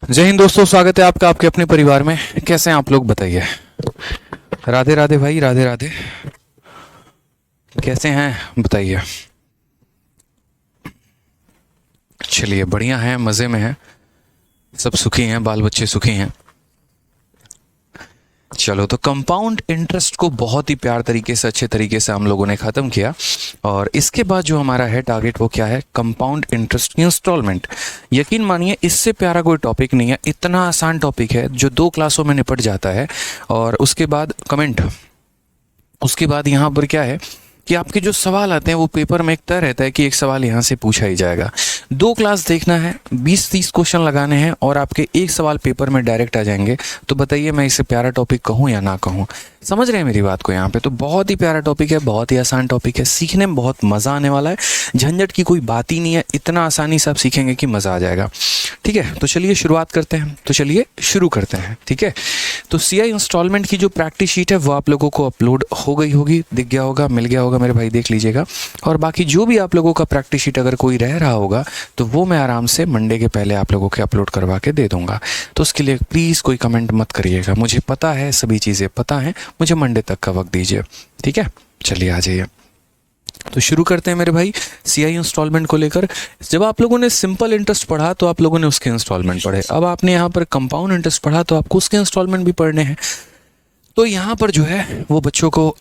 जय हिंद दोस्तों, स्वागत है आपका आपके अपने परिवार में। कैसे हैं आप लोग, बताइए। राधे राधे भाई, राधे राधे। कैसे हैं बताइए। चलिए, बढ़िया है, मज़े में है, सब सुखी हैं, बाल बच्चे सुखी हैं। चलो, तो कंपाउंड इंटरेस्ट को बहुत ही प्यार तरीके से, अच्छे तरीके से हम लोगों ने ख़त्म किया। और इसके बाद जो हमारा है टारगेट, वो क्या है? कंपाउंड इंटरेस्ट की इंस्टॉलमेंट। यकीन मानिए, इससे प्यारा कोई टॉपिक नहीं है। इतना आसान टॉपिक है जो 2 क्लासों में निपट जाता है। और उसके बाद कमेंट, उसके बाद यहाँ पर क्या है कि आपके जो सवाल आते हैं वो पेपर में एक तय रहता है कि एक सवाल यहाँ से पूछा ही जाएगा। 2 क्लास देखना है, 20-30 क्वेश्चन लगाने हैं और आपके एक सवाल पेपर में डायरेक्ट आ जाएंगे। तो बताइए, मैं इसे प्यारा टॉपिक कहूँ या ना कहूँ? समझ रहे हैं मेरी बात को? यहाँ पे तो बहुत ही प्यारा टॉपिक है, बहुत ही आसान टॉपिक है, सीखने में बहुत मज़ा आने वाला है। झंझट की कोई बात ही नहीं है, इतना आसानी से आप सीखेंगे कि मज़ा आ जाएगा। ठीक है, तो चलिए शुरुआत करते हैं। तो चलिए शुरू करते हैं। ठीक है, तो सीआई इंस्टॉलमेंट की जो प्रैक्टिस शीट है वो आप लोगों को अपलोड हो गई होगी, दिख गया होगा, मिल गया होगा मेरे भाई, देख लीजिएगा। और बाकी जो भी आप लोगों का प्रैक्टिस शीट अगर कोई रह रहा होगा तो वो मैं आराम से मंडे के पहले आप लोगों के अपलोड करवा के दे दूंगा। तो उसके लिए प्लीज़ कोई कमेंट मत करिएगा, मुझे पता है, सभी चीज़ें पता हैं, मुझे मंडे तक का वक्त दीजिए। ठीक है, चलिए आ जाइए। तो शुरू करते हैं मेरे भाई सीआई इंस्टॉलमेंट को लेकर। जब आप लोगों ने सिंपल इंटरेस्ट पढ़ा तो आप लोगों ने उसके इंस्टॉलमेंट पढ़े। अब आपने यहाँ पर कंपाउंड इंटरेस्ट पढ़ा तो आपको उसके इंस्टॉलमेंट भी पढ़ने हैं। तो यहाँ पर जो है वो बच्चों को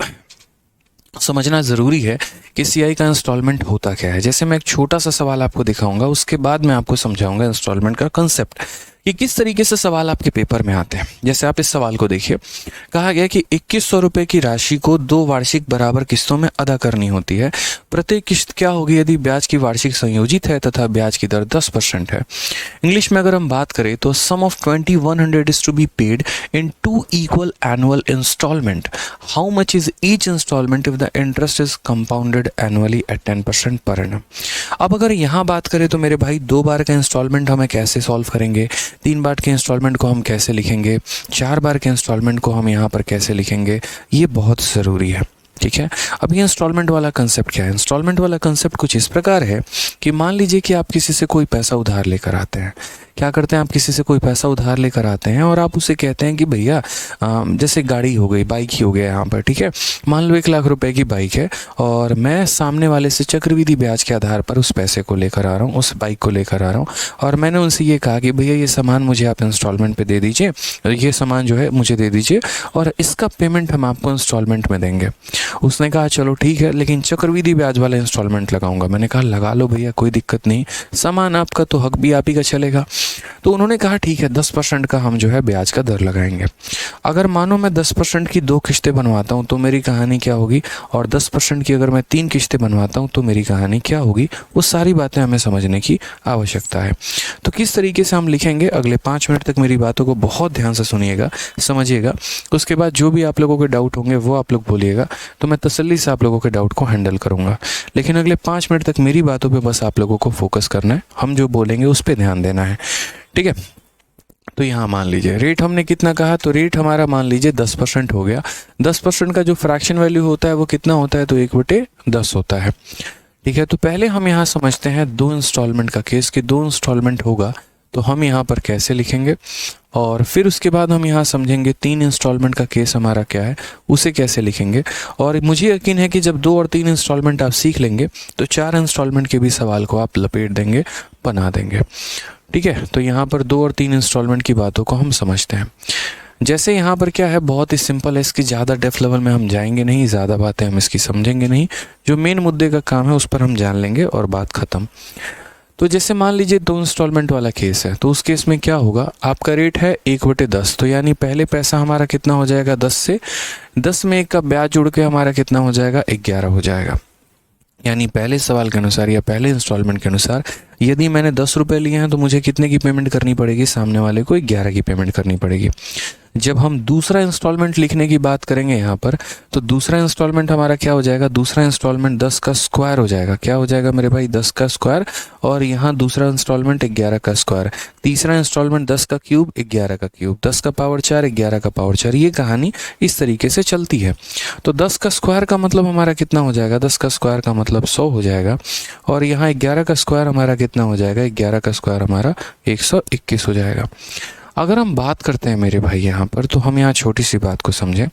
समझना ज़रूरी है कि सीआई का इंस्टॉलमेंट होता क्या है। जैसे मैं एक छोटा सा सवाल आपको दिखाऊंगा, उसके बाद मैं आपको समझाऊंगा इंस्टॉलमेंट का कंसेप्ट कि किस तरीके से सवाल आपके पेपर में आते हैं। जैसे आप इस सवाल को देखिए, कहा गया कि 2100 रुपये की राशि को 2 वार्षिक बराबर किस्तों में अदा करनी होती है। प्रत्येक किस्त क्या होगी यदि ब्याज की वार्षिक संयोजित है तथा ब्याज की दर 10% है। इंग्लिश में अगर हम बात करें तो sum of 2100 is to be paid in 2 equal annual instalment. How much is each instalment if the interest is compounded annually at 10% per annum. अब अगर यहाँ बात करें तो मेरे भाई 2 बार का इंस्टॉलमेंट हमें कैसे सॉल्व करेंगे, 3 बार के इंस्टॉलमेंट को हम कैसे लिखेंगे, 4 बार के इंस्टॉलमेंट को हम यहाँ पर कैसे लिखेंगे, ये बहुत ज़रूरी है। ठीक है, अब ये इंस्टॉलमेंट वाला कंसेप्ट क्या है? इंस्टॉलमेंट वाला कंसेप्ट कुछ इस प्रकार है कि मान लीजिए कि आप किसी से कोई पैसा उधार लेकर आते हैं। क्या करते हैं, आप किसी से कोई पैसा उधार लेकर आते हैं और आप उसे कहते हैं कि भैया, जैसे गाड़ी हो गई, बाइक ही हो गया यहाँ पर, ठीक है, मान लो 1 लाख रुपए की बाइक है और मैं सामने वाले से चक्रवृद्धि ब्याज के आधार पर उस पैसे को लेकर आ रहा हूँ, उस बाइक को लेकर आ रहा हूँ। और मैंने उनसे ये कहा कि भैया ये सामान मुझे आप इंस्टॉलमेंट पे दे दीजिए, ये सामान जो है मुझे दे दीजिए और इसका पेमेंट हम आपको इंस्टॉलमेंट में देंगे। उसने कहा चलो ठीक है, लेकिन चक्रवृद्धि ब्याज वाला इंस्टॉलमेंट लगाऊंगा। मैंने कहा लगा लो भैया, कोई दिक्कत नहीं, सामान आपका तो हक भी आप ही का चलेगा। तो उन्होंने कहा ठीक है, 10% का हम जो है ब्याज का दर लगाएंगे। अगर मानो मैं 10% की 2 किस्तें बनवाता हूँ तो मेरी कहानी क्या होगी, और 10% की अगर मैं 3 किस्तें बनवाता हूँ तो मेरी कहानी क्या होगी, वो सारी बातें हमें समझने की आवश्यकता है। तो किस तरीके से हम लिखेंगे, अगले 5 मिनट तक मेरी बातों को बहुत ध्यान से सुनिएगा, समझिएगा। उसके बाद जो भी आप लोगों के डाउट होंगे वो आप लोग बोलिएगा, तो मैं तसल्ली से आप लोगों के डाउट को हैंडल करूँगा। लेकिन अगले 5 मिनट तक मेरी बातों पे बस आप लोगों को फोकस करना है, हम जो बोलेंगे उस पर ध्यान देना है। ठीक है, तो यहाँ मान लीजिए रेट हमने कितना कहा, तो रेट हमारा मान लीजिए 10% हो गया। 10% का जो फ्रैक्शन वैल्यू होता है वो कितना होता है, तो 1/10 होता है। ठीक है, तो पहले हम यहाँ समझते हैं 2 इंस्टॉलमेंट का केस कि 2 इंस्टॉलमेंट होगा तो हम यहाँ पर कैसे लिखेंगे, और फिर उसके बाद हम यहाँ समझेंगे 3 इंस्टॉलमेंट का केस हमारा क्या है, उसे कैसे लिखेंगे। और मुझे यकीन है कि जब 2 और 3 इंस्टॉलमेंट आप सीख लेंगे तो 4 इंस्टॉलमेंट के भी सवाल को आप लपेट देंगे, बना देंगे। ठीक है, तो यहाँ पर 2 और 3 इंस्टॉलमेंट की बातों को हम समझते हैं। जैसे यहाँ पर क्या है, बहुत ही सिंपल है, इसकी ज़्यादा डेप्थ लेवल में हम जाएंगे नहीं, ज़्यादा बातें हम इसकी समझेंगे नहीं, जो मेन मुद्दे का काम है उस पर हम जान लेंगे और बात ख़त्म। तो जैसे मान लीजिए 2 इंस्टॉलमेंट वाला केस है, तो उस केस में क्या होगा, आपका रेट है 1/10, तो यानी पहले पैसा हमारा कितना हो जाएगा, 10 से 10 में 1 का ब्याज जुड़ के हमारा कितना हो जाएगा, 11 हो जाएगा। यानी पहले सवाल के अनुसार या पहले इंस्टॉलमेंट के अनुसार यदि मैंने 10 रुपये लिए हैं तो मुझे कितने की पेमेंट करनी पड़ेगी, सामने वाले को 11 की पेमेंट करनी पड़ेगी। जब हम दूसरा इंस्टॉलमेंट लिखने की बात करेंगे यहाँ पर, तो दूसरा इंस्टॉलमेंट हमारा क्या हो जाएगा, दूसरा इंस्टॉलमेंट 10 का स्क्वायर हो जाएगा। क्या हो जाएगा मेरे भाई, 10 का स्क्वायर। और यहाँ दूसरा इंस्टॉलमेंट 11 का स्क्वायर। तीसरा इंस्टॉलमेंट 10 का क्यूब 11 का क्यूब, 10 का पावर 4 11 का पावर 4। ये कहानी इस तरीके से चलती है। तो 10 का स्क्वायर का मतलब हमारा कितना हो जाएगा, 10 का स्क्वायर का मतलब 100 हो जाएगा। और यहाँ 11 का स्क्वायर हमारा कितना हो जाएगा, 11 का स्क्वायर हमारा 121 हो जाएगा। अगर हम बात करते हैं मेरे भाई यहाँ पर, तो हम यहाँ छोटी सी बात को समझें,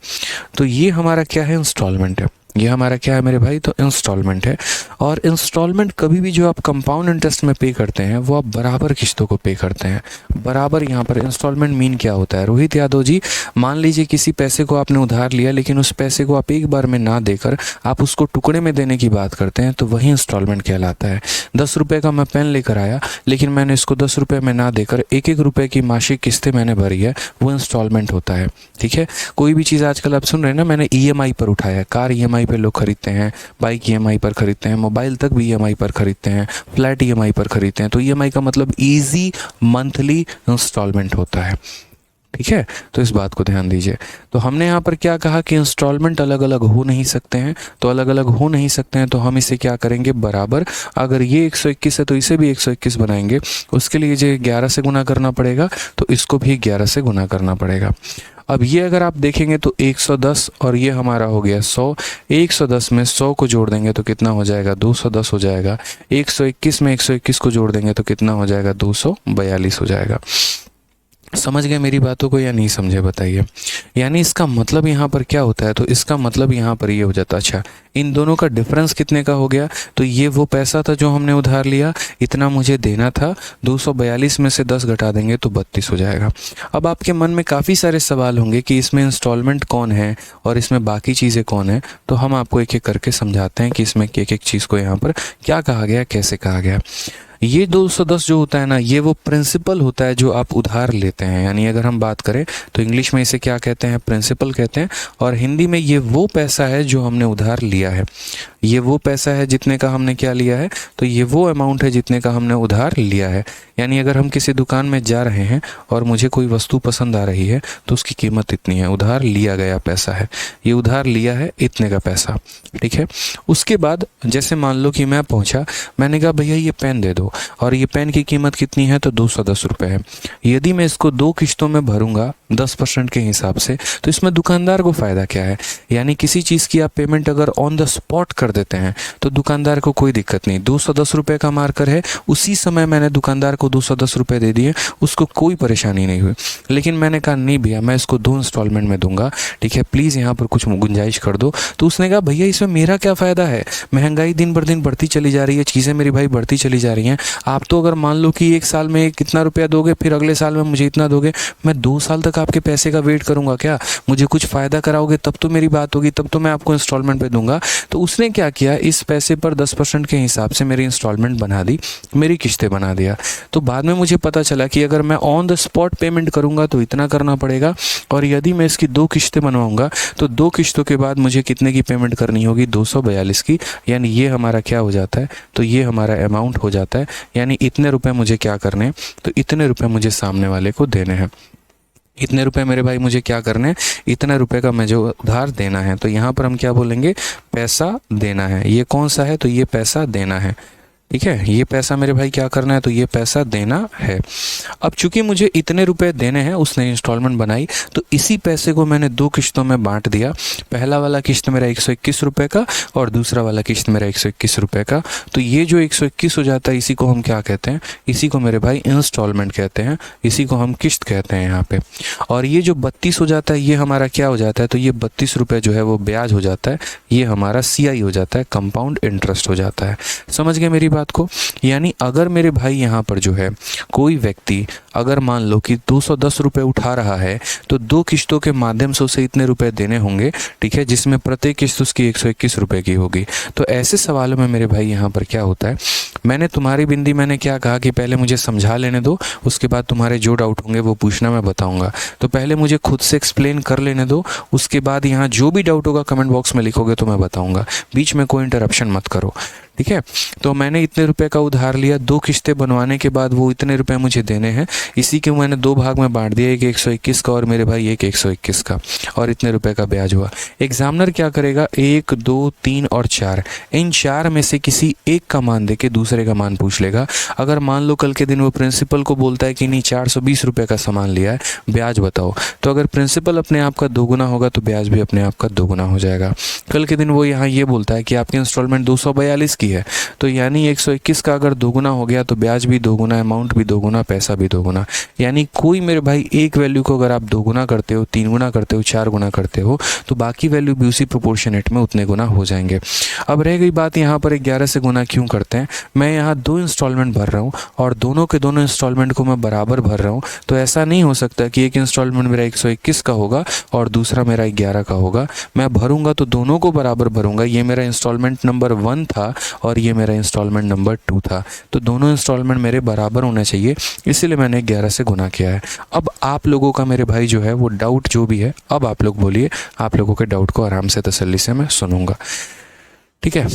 तो ये हमारा क्या है, इंस्टॉलमेंट है। ये हमारा क्या है मेरे भाई, तो इंस्टॉलमेंट है। और इंस्टॉलमेंट कभी भी जो आप कंपाउंड इंटरेस्ट में पे करते हैं वो आप बराबर किस्तों को पे करते हैं, बराबर। यहाँ पर इंस्टॉलमेंट मीन क्या होता है रोहित यादव जी, मान लीजिए किसी पैसे को आपने उधार लिया, लेकिन उस पैसे को आप एक बार में ना देकर आप उसको टुकड़े में देने की बात करते हैं, तो वही इंस्टॉलमेंट कहलाता है। 10 रुपये का मैं पेन लेकर आया, लेकिन मैंने इसको 10 रुपये में ना देकर 1-1 रुपये की मासिक किस्तें मैंने भरी है, वो इंस्टॉलमेंट होता है। ठीक है, कोई भी चीज़ आजकल आप सुन रहे हैं ना, मैंने EMI पर उठाया, कार EMI पे लोग खरीदते हैं, बाइक EMI पर खरीदते हैं, मोबाइल तक भी EMI पर खरीदते हैं, फ्लैट EMI पर खरीदते हैं। तो EMI का मतलब इजी मंथली इंस्टॉलमेंट होता है। ठीक है, तो इस बात को ध्यान दीजिए। तो हमने यहाँ पर क्या कहा कि इंस्टॉलमेंट अलग अलग हो नहीं सकते हैं, तो अलग अलग हो नहीं सकते हैं तो हम इसे क्या करेंगे, बराबर। अगर ये 121 है तो इसे भी 121 बनाएंगे, उसके लिए जो 11 से गुना करना पड़ेगा, तो इसको भी 11 से गुना करना पड़ेगा। अब ये अगर आप देखेंगे तो 110 और ये हमारा हो गया 100। 110 में 100 को जोड़ देंगे तो कितना हो जाएगा, 210 हो जाएगा। 121 में 121 को जोड़ देंगे तो कितना हो जाएगा, 242 हो जाएगा। समझ गए मेरी बातों को या नहीं समझे, बताइए। यानी इसका मतलब यहाँ पर क्या होता है, तो इसका मतलब यहाँ पर ये हो जाता, अच्छा इन दोनों का डिफरेंस कितने का हो गया, तो ये वो पैसा था जो हमने उधार लिया, इतना मुझे देना था, 242 में से 10 घटा देंगे तो 32 हो जाएगा। अब आपके मन में काफ़ी सारे सवाल होंगे कि इसमें इंस्टॉलमेंट कौन है और इसमें बाकी चीज़ें कौन है, तो हम आपको एक एक करके समझाते हैं कि इसमें एक एक चीज़ को यहाँ पर क्या कहा गया, कैसे कहा गया। ये 210 जो होता है ना, ये वो प्रिंसिपल होता है जो आप उधार लेते हैं। यानी अगर हम बात करें तो इंग्लिश में इसे क्या कहते हैं, प्रिंसिपल कहते हैं, और हिंदी में ये वो पैसा है जो हमने उधार लिया है। ये वो पैसा है जितने का हमने क्या लिया है, तो ये वो अमाउंट है जितने का हमने उधार लिया है। यानी अगर हम किसी दुकान में जा रहे हैं और मुझे कोई वस्तु पसंद आ रही है तो उसकी कीमत इतनी है, उधार लिया गया पैसा है, ये उधार लिया है इतने का पैसा। ठीक है, उसके बाद जैसे मान लो कि मैं पहुंचा, मैंने कहा भैया ये पेन दे दो, और ये पेन की कीमत कितनी है, तो 210 रुपये है। यदि मैं इसको 2 किस्तों में भरूंगा 10% के हिसाब से, तो इसमें दुकानदार को फ़ायदा क्या है। यानी किसी चीज़ की आप पेमेंट अगर ऑन द स्पॉट कर देते हैं तो दुकानदार को कोई दिक्कत नहीं। 210 रुपये का मार्कर है, उसी समय मैंने दुकानदार को 210 रुपये दे दिए, उसको कोई परेशानी नहीं हुई। लेकिन मैंने कहा नहीं भैया मैं इसको 2 इंस्टॉलमेंट में दूंगा, ठीक है प्लीज़ यहाँ पर कुछ गुंजाइश कर दो। तो उसने कहा भैया इसमें मेरा क्या फ़ायदा है, महंगाई दिन पर दिन बढ़ती चली जा रही है, चीज़ें मेरी भाई बढ़ती चली जा रही हैं। आप तो अगर मान लो कि 1 साल में कितना रुपया दोगे, फिर अगले साल में मुझे इतना दोगे, मैं 2 साल तक आपके पैसे का वेट करूंगा क्या, मुझे कुछ फ़ायदा कराओगे तब तो मेरी बात होगी, तब तो मैं आपको इंस्टॉलमेंट पे दूंगा। तो उसने क्या किया, इस पैसे पर 10% के हिसाब से मेरी इंस्टॉलमेंट बना दी, मेरी किस्तें बना दिया। तो बाद में मुझे पता चला कि अगर मैं ऑन द स्पॉट पेमेंट करूंगा तो इतना करना पड़ेगा, और यदि मैं इसकी 2 किस्तें बनवाऊंगा तो 2 किस्तों के बाद मुझे कितने की पेमेंट करनी होगी, 242 की। यानी ये हमारा क्या हो जाता है, तो ये हमारा अमाउंट हो जाता है। यानी इतने रुपए मुझे क्या करने हैं, तो इतने रुपए मुझे सामने वाले को देने हैं। इतने रुपए मेरे भाई मुझे क्या करने हैं, इतने रुपए का मुझे उधार देना है। तो यहाँ पर हम क्या बोलेंगे, पैसा देना है। ये कौन सा है, तो ये पैसा देना है। ठीक है, ये पैसा मेरे भाई क्या करना है, तो ये पैसा देना है। अब चूंकि मुझे इतने रुपए देने हैं, उसने इंस्टॉलमेंट बनाई, तो इसी पैसे को मैंने 2 किस्तों में बांट दिया। पहला वाला किस्त मेरा 121 रुपये का और दूसरा वाला किस्त मेरा 121 रुपये का। तो ये जो 121 हो जाता है, इसी को हम क्या कहते हैं, इसी को मेरे भाई इंस्टॉलमेंट कहते हैं, इसी को हम किस्त कहते हैं यहाँ पे। और ये जो 32 हो जाता है, ये हमारा क्या हो जाता है, तो ये 32 रुपये जो है वो ब्याज हो जाता है, ये हमारा CI हो जाता है, कंपाउंड इंटरेस्ट हो जाता है। समझ गए मेरी बात को। यानी अगर मेरे भाई यहाँ पर जो है कोई व्यक्ति अगर मान लो कि 210 रुपये उठा रहा है, तो 2 किस्तों के माध्यम से उसे इतने रुपए देने होंगे, ठीक है, जिसमें प्रत्येक किस्त उसकी 121 रुपये की होगी। तो ऐसे सवालों में मेरे भाई यहाँ पर क्या होता है, मैंने तुम्हारी बिंदी मैंने क्या कहा कि पहले मुझे समझा लेने दो, उसके बाद तुम्हारे जो डाउट होंगे वो पूछना, मैं बताऊंगा। तो पहले मुझे खुद से एक्सप्लेन कर लेने दो, उसके बाद यहाँ जो भी डाउट होगा कमेंट बॉक्स में लिखोगे तो मैं बताऊंगा। बीच में कोई इंटरप्शन मत करो, ठीक है। तो मैंने इतने रुपए का उधार लिया, 2 किस्तें बनवाने के बाद वो इतने रुपए मुझे देने हैं, इसी के मैंने 2 भाग में बांट दिया, एक 121 का और मेरे भाई एक 121 का, और इतने रुपए का ब्याज हुआ। एग्जामिनर क्या करेगा, 1, 2, 3 और 4, इन 4 में से किसी एक का मान देके दूसरे का मान पूछ लेगा। अगर मान लो कल के दिन वो प्रिंसिपल को बोलता है कि नहीं 420 रुपए का सामान लिया है, ब्याज बताओ, तो अगर प्रिंसिपल अपने आप का दोगुना होगा तो ब्याज भी अपने आप का दोगुना हो जाएगा। कल के दिन वो यहाँ ये बोलता है कि आपकी इंस्टॉलमेंट 242 की है, तो यानी 121 का अगर दोगुना हो गया तो ब्याज भी दोगुना, अमाउंट भी दोगुना, पैसा भी दोगुना। यानी कोई मेरे भाई एक वैल्यू को अगर आप दोगुना करते हो, 3 गुना करते हो, 4 गुना करते हो, तो बाकी वैल्यू भी उसी प्रोपोर्शनेट में उतने गुना हो जाएंगे। अब रह गई बात यहाँ पर 11 से गुना क्यों करते हैं। मैं यहाँ 2 इंस्टॉलमेंट भर रहा हूँ और दोनों के दोनों इंस्टॉलमेंट को मैं बराबर भर रहा हूँ, तो ऐसा नहीं हो सकता कि एक इंस्टॉलमेंट मेरा 121 का होगा और दूसरा मेरा 11 का होगा। मैं भरूंगा तो दोनों को बराबर भरूंगा। ये मेरा इंस्टॉलमेंट नंबर 1 था और ये मेरा इंस्टॉलमेंट नंबर 2 था, तो दोनों इंस्टॉलमेंट मेरे बराबर होने चाहिए, इसीलिए मैंने 11 से गुना किया है। अब आप लोगों का मेरे भाई जो है वो डाउट जो भी है, अब आप लोग बोलिए, आप लोगों के डाउट को आराम से तसल्ली से मैं सुनूंगा, ठीक है।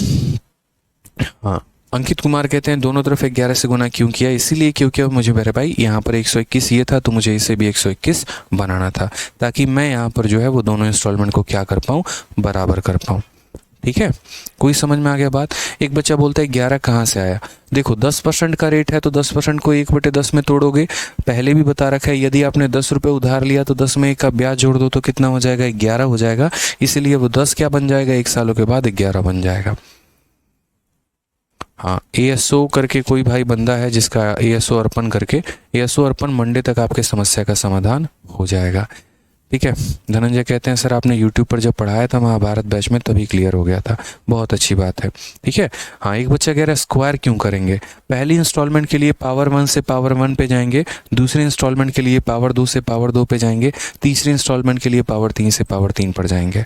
हाँ, अंकित कुमार कहते हैं दोनों तरफ 11 से गुना क्यों किया, इसीलिए क्योंकि मुझे मेरे भाई यहाँ पर 121 ये था, तो मुझे इसे भी 121 बनाना था, ताकि मैं यहाँ पर जो है वो दोनों इंस्टॉलमेंट को क्या कर पाऊँ, बराबर कर पाऊँ, ठीक है। कोई समझ में आ गया बात। एक बच्चा बोलता है 11 कहाँ से आया। देखो 10% का रेट है तो 10% को 1/10 में तोड़ोगे, पहले भी बता रखा है, यदि आपने 10 रुपये उधार लिया तो 10 में 1 का ब्याज जोड़ दो तो कितना हो जाएगा, 11 हो जाएगा। इसीलिए वो 10 क्या बन जाएगा, 1 सालों के बाद 11 बन जाएगा। हाँ, ASO करके कोई भाई बंदा है जिसका ASO अर्पण करके, ASO अर्पण मंडे तक आपके समस्या का समाधान हो जाएगा, ठीक है। धनंजय कहते हैं सर आपने YouTube पर जब पढ़ाया था महाभारत बैच में तभी क्लियर हो गया था, बहुत अच्छी बात है, ठीक है। हाँ, एक बच्चा कह रहा है स्क्वायर क्यों करेंगे। पहली इंस्टॉलमेंट के लिए पावर 1 से पावर 1 पे जाएंगे, दूसरी इंस्टॉलमेंट के लिए पावर 2 से पावर 2 पे जाएंगे, तीसरी इंस्टॉलमेंट के लिए पावर 3 से पावर 3 पर जाएंगे,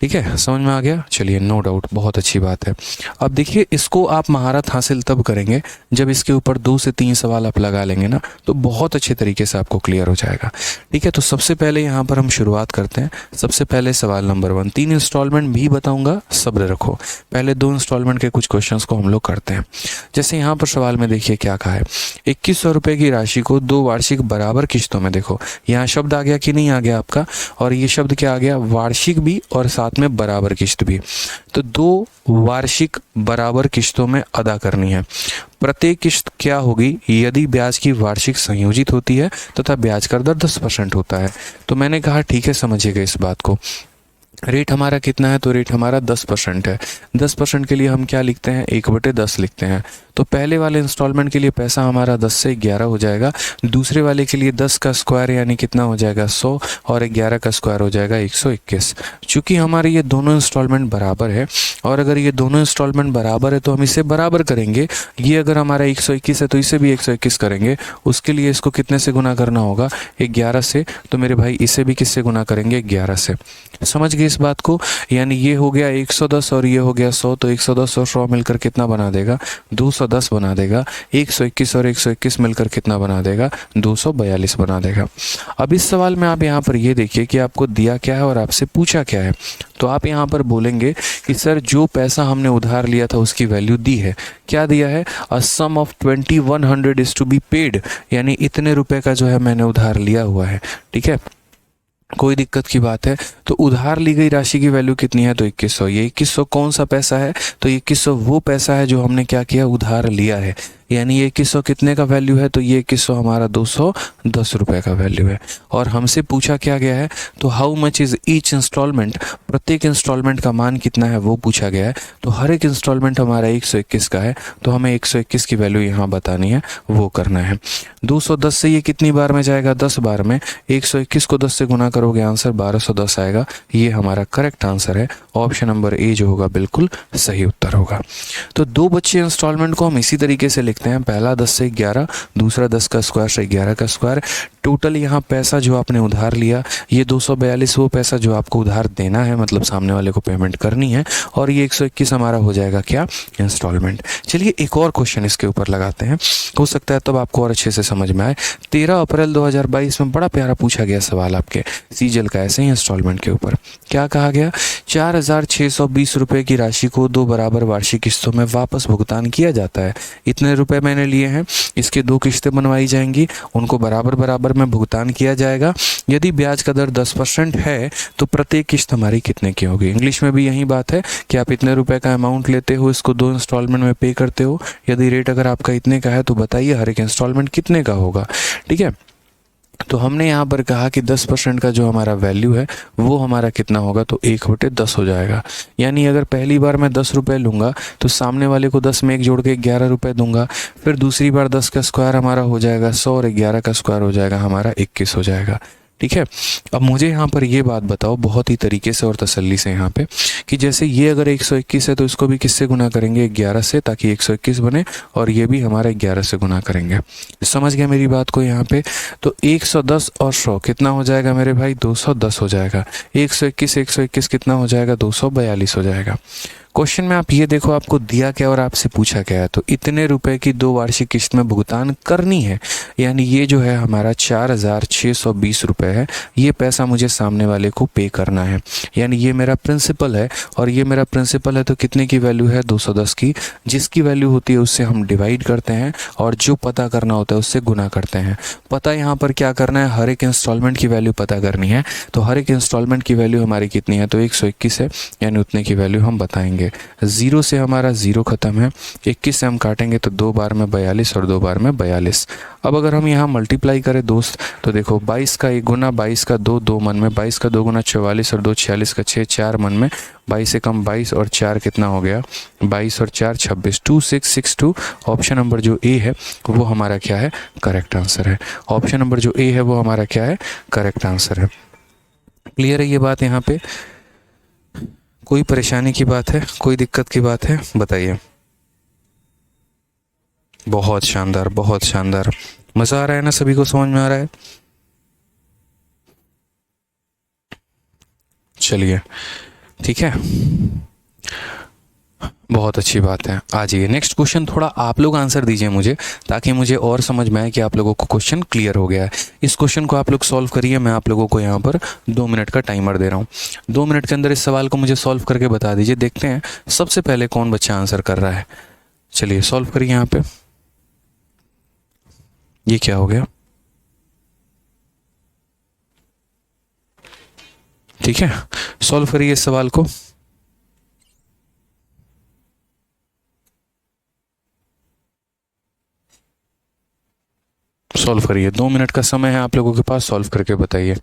ठीक है। समझ में आ गया, चलिए, नो डाउट, बहुत अच्छी बात है। अब देखिए, इसको आप महारत हासिल तब करेंगे जब इसके ऊपर 2 से 3 सवाल आप लगा लेंगे ना, तो बहुत अच्छे तरीके से आपको क्लियर हो जाएगा, ठीक है। तो सबसे पहले यहाँ पर हम शुरुआत करते हैं। सबसे पहले सवाल नंबर 1, 3 इंस्टॉलमेंट भी बताऊंगा, सब्र रखो। पहले 2 इंस्टॉलमेंट के कुछ क्वेश्चंस को हम लोग करते हैं। जैसे यहाँ पर सवाल में देखिए क्या कहा है, 2100 रुपये की राशि को 2 वार्षिक बराबर किस्तों में, देखो यहाँ शब्द आ गया कि नहीं आ गया आपका, और ये शब्द क्या आ गया, वार्षिक भी और साथ में बराबर किस्त भी। तो 2 वार्षिक बराबर किस्तों में अदा करनी है। प्रत्येक किस्त क्या होगी, यदि ब्याज की वार्षिक संयोजित होती है तथा ब्याज का दर 10% होता है। तो मैंने कहा ठीक है, समझिएगा इस बात को। रेट हमारा कितना है, तो रेट हमारा 10% है। 10% के लिए हम क्या लिखते हैं, 1/10 लिखते हैं। तो पहले वाले इंस्टॉलमेंट के लिए पैसा हमारा 10 से 11 हो जाएगा, दूसरे वाले के लिए 10 का स्क्वायर यानी कितना हो जाएगा 100, और 11 का स्क्वायर हो जाएगा 121। चूंकि हमारे ये दोनों इंस्टॉलमेंट बराबर है, और अगर ये दोनों इंस्टॉलमेंट बराबर है तो हम इसे बराबर करेंगे। ये अगर हमारा 121 है तो इसे भी 121 करेंगे। उसके लिए इसको कितने से गुना करना होगा, 11 से। तो मेरे भाई इसे भी किससे गुना करेंगे, 11 से। समझ गए इस बात को। यानी ये हो गया 110 और ये हो गया 100, तो 110 और 100 मिलकर कितना बना देगा, 210 बना देगा। 121 और 121 मिलकर कितना बना देगा, 242 बना देगा। अब इस सवाल में आप यहाँ पर ये देखिए कि आपको दिया क्या है और आपसे पूछा क्या है। तो आप यहाँ पर बोलेंगे कि सर जो पैसा हमने उधार लिया था उसकी वैल्यू दी है। क्या दिया है, a sum of 2100 is to be paid, यानी इतने रुपए का जो है मैंने उधार लिया हुआ है, ठीक है। कोई दिक्कत की बात है, तो उधार ली गई राशि की वैल्यू कितनी है, तो 2100। ये 2100 कौन सा पैसा है, तो 2100 वो पैसा है जो हमने क्या किया, उधार लिया है। यानी ये 2100 कितने का वैल्यू है, तो ये 2100 हमारा 210 रुपये का वैल्यू है। और हमसे पूछा क्या गया है, तो how much is each instalment, प्रत्येक इंस्टॉलमेंट का मान कितना है वो पूछा गया है। तो हर एक इंस्टॉलमेंट हमारा 121 का है, तो हमें 121 की वैल्यू यहाँ बतानी है, वो करना है। 210 से ये कितनी बार में जाएगा, 10 बार में। 121 को 10 से गुना करोगे, आंसर 1210 आएगा। ये हमारा करेक्ट आंसर है, ऑप्शन नंबर ए जो होगा बिल्कुल सही उत्तर होगा। तो 2 बच्चे इंस्टॉलमेंट को हम इसी तरीके से लिखते हैं, पहला 10 से 11, दूसरा 10 का स्क्वायर से 11 का स्क्वायर। टोटल यहाँ पैसा जो आपने उधार लिया, ये 242 वो पैसा जो आपको उधार देना है, मतलब सामने वाले को पेमेंट करनी है, और ये 121 हमारा हो जाएगा क्या, इंस्टॉलमेंट। चलिए एक और क्वेश्चन इसके ऊपर लगाते हैं, हो सकता है तब आपको और अच्छे से समझ में आए। 13 अप्रैल 2022 में बड़ा प्यारा पूछा गया सवाल आपके सीजल का, ऐसे ही इंस्टॉलमेंट के ऊपर क्या कहा गया, 4,620 रुपये की राशि को 2 बराबर वार्षिक किस्तों में वापस भुगतान किया जाता है। इतने रुपए मैंने लिए हैं, इसके 2 किस्तें बनवाई जाएंगी, उनको बराबर बराबर में भुगतान किया जाएगा। यदि ब्याज का दर 10% है तो प्रत्येक किस्त हमारी कितने की होगी। इंग्लिश में भी यही बात है कि आप इतने रुपए का अमाउंट लेते हो, इसको 2 इंस्टॉलमेंट में पे करते हो। यदि रेट अगर आपका इतने का है तो बताइए हर एक इंस्टॉलमेंट कितने का होगा। ठीक है, तो हमने यहाँ पर कहा कि 10% का जो हमारा वैल्यू है वो हमारा कितना होगा, तो 1/10 हो जाएगा। यानी अगर पहली बार मैं 10 रुपये लूँगा तो सामने वाले को 10 में 1 जोड़ के 11 रुपये दूंगा, फिर दूसरी बार 10 का स्क्वायर हमारा हो जाएगा 100 और 11 का स्क्वायर हो जाएगा हमारा 21 हो जाएगा। ठीक है, अब मुझे यहाँ पर ये बात बताओ बहुत ही तरीके से और तसल्ली से यहाँ पे, कि जैसे ये अगर 121 है तो इसको भी किससे गुना करेंगे, 11 से, ताकि 121 बने, और ये भी हमारा 11 से गुना करेंगे। समझ गया मेरी बात को यहाँ पे। तो 110 और 100 कितना हो जाएगा मेरे भाई, 210 हो जाएगा। 121 कितना हो जाएगा, 242 हो जाएगा। क्वेश्चन में आप ये देखो, आपको दिया क्या और आपसे पूछा क्या है, तो इतने रुपए की 2 वार्षिक किस्त में भुगतान करनी है। यानी ये जो है हमारा 4,620 रुपये है, ये पैसा मुझे सामने वाले को पे करना है। यानी ये मेरा प्रिंसिपल है, और ये मेरा प्रिंसिपल है तो कितने की वैल्यू है, 210 की। जिसकी वैल्यू होती है उससे हम डिवाइड करते हैं, और जो पता करना होता है उससे गुना करते हैं। पता यहाँ पर क्या करना है, हर एक इंस्टॉलमेंट की वैल्यू पता करनी है। तो हर एक इंस्टॉलमेंट की वैल्यू हमारी कितनी है, तो 121 है, यानी उतने की वैल्यू हम बताएंगे। 0 से हमारा 0 खत्म है, 21 से हम काटेंगे तो 2 बार में 42 और 2 बार में 42। अब अगर हम यहाँ मल्टीप्लाई करें दोस्त, तो देखो 22 का 1 गुना, 22 का 2, 2 मन में, 22 का 2 गुना 44 और 2 46 का 6, 4 मन में, 22 से कम 22 और 4 कितना हो गया, 22 और 4 26, 2662। ऑप्शन नंबर जो ए है वो हमारा क्या है, करेक्ट आंसर है। ऑप्शन नंबर जो ए है वो हमारा क्या है, करेक्ट आंसर है। क्लियर है ये बात यहाँ पे, कोई परेशानी की बात है, कोई दिक्कत की बात है, बताइए। बहुत शानदार, बहुत शानदार, मज़ा आ रहा है ना, सभी को समझ में आ रहा है। चलिए ठीक है, बहुत अच्छी बात है। आ जाइए नेक्स्ट क्वेश्चन, थोड़ा आप लोग आंसर दीजिए मुझे, ताकि मुझे और समझ में आए कि आप लोगों को क्वेश्चन क्लियर हो गया है। इस क्वेश्चन को आप लोग सॉल्व करिए, मैं आप लोगों को यहाँ पर 2 मिनट का टाइमर दे रहा हूँ। 2 मिनट के अंदर इस सवाल को मुझे सॉल्व करके बता दीजिए। देखते हैं सबसे पहले कौन बच्चा आंसर कर रहा है। चलिए सॉल्व करिए यहाँ पे। ये क्या हो गया, ठीक है, सॉल्व करिए इस सवाल को। सॉल्व करिए, 2 मिनट का समय है आप लोगों के पास, सॉल्व करके बताइए।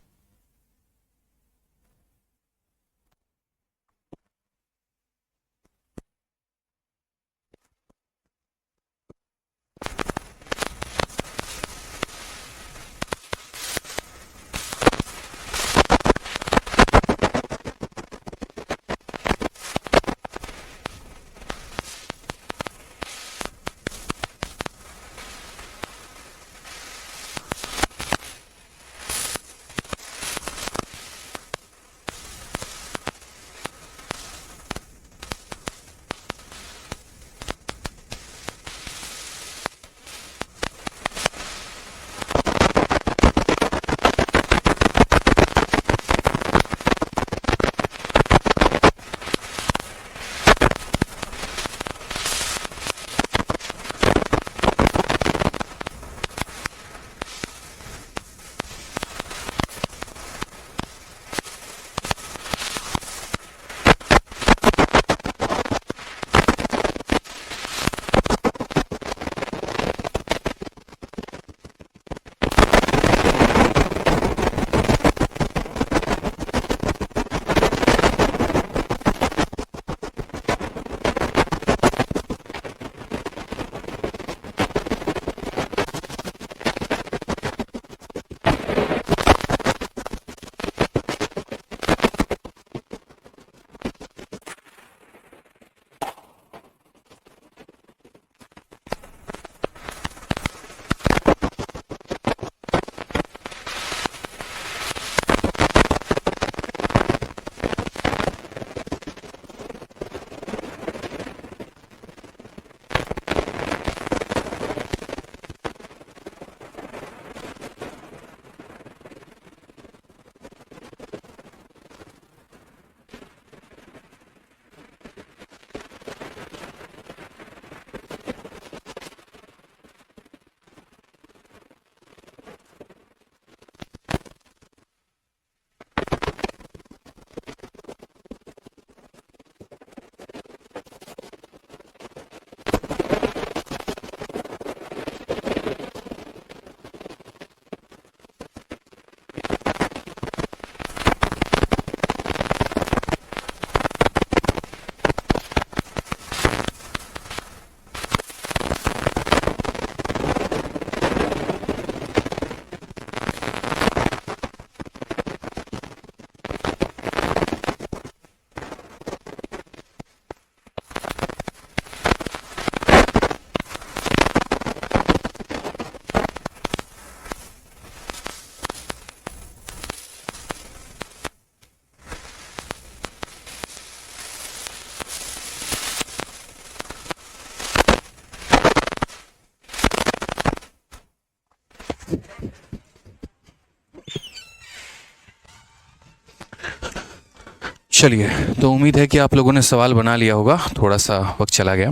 चलिए, तो उम्मीद है कि आप लोगों ने सवाल बना लिया होगा, थोड़ा सा वक्त चला गया।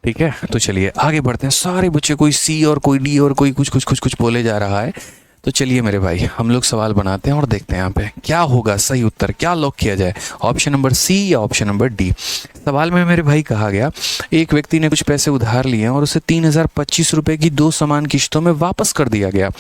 ठीक है, तो चलिए आगे बढ़ते हैं। सारे बच्चे कोई सी और कोई डी और कोई कुछ कुछ कुछ कुछ बोले जा रहा है। तो चलिए मेरे भाई, हम लोग सवाल बनाते हैं और देखते हैं यहाँ पे क्या होगा सही उत्तर, क्या लॉक किया जाए, ऑप्शन नंबर सी या ऑप्शन नंबर डी। सवाल में मेरे भाई कहा गया, एक व्यक्ति ने कुछ पैसे उधार लिए हैं और उसे 3025 रुपये की 2 समान किश्तों में वापस कर दिया गया।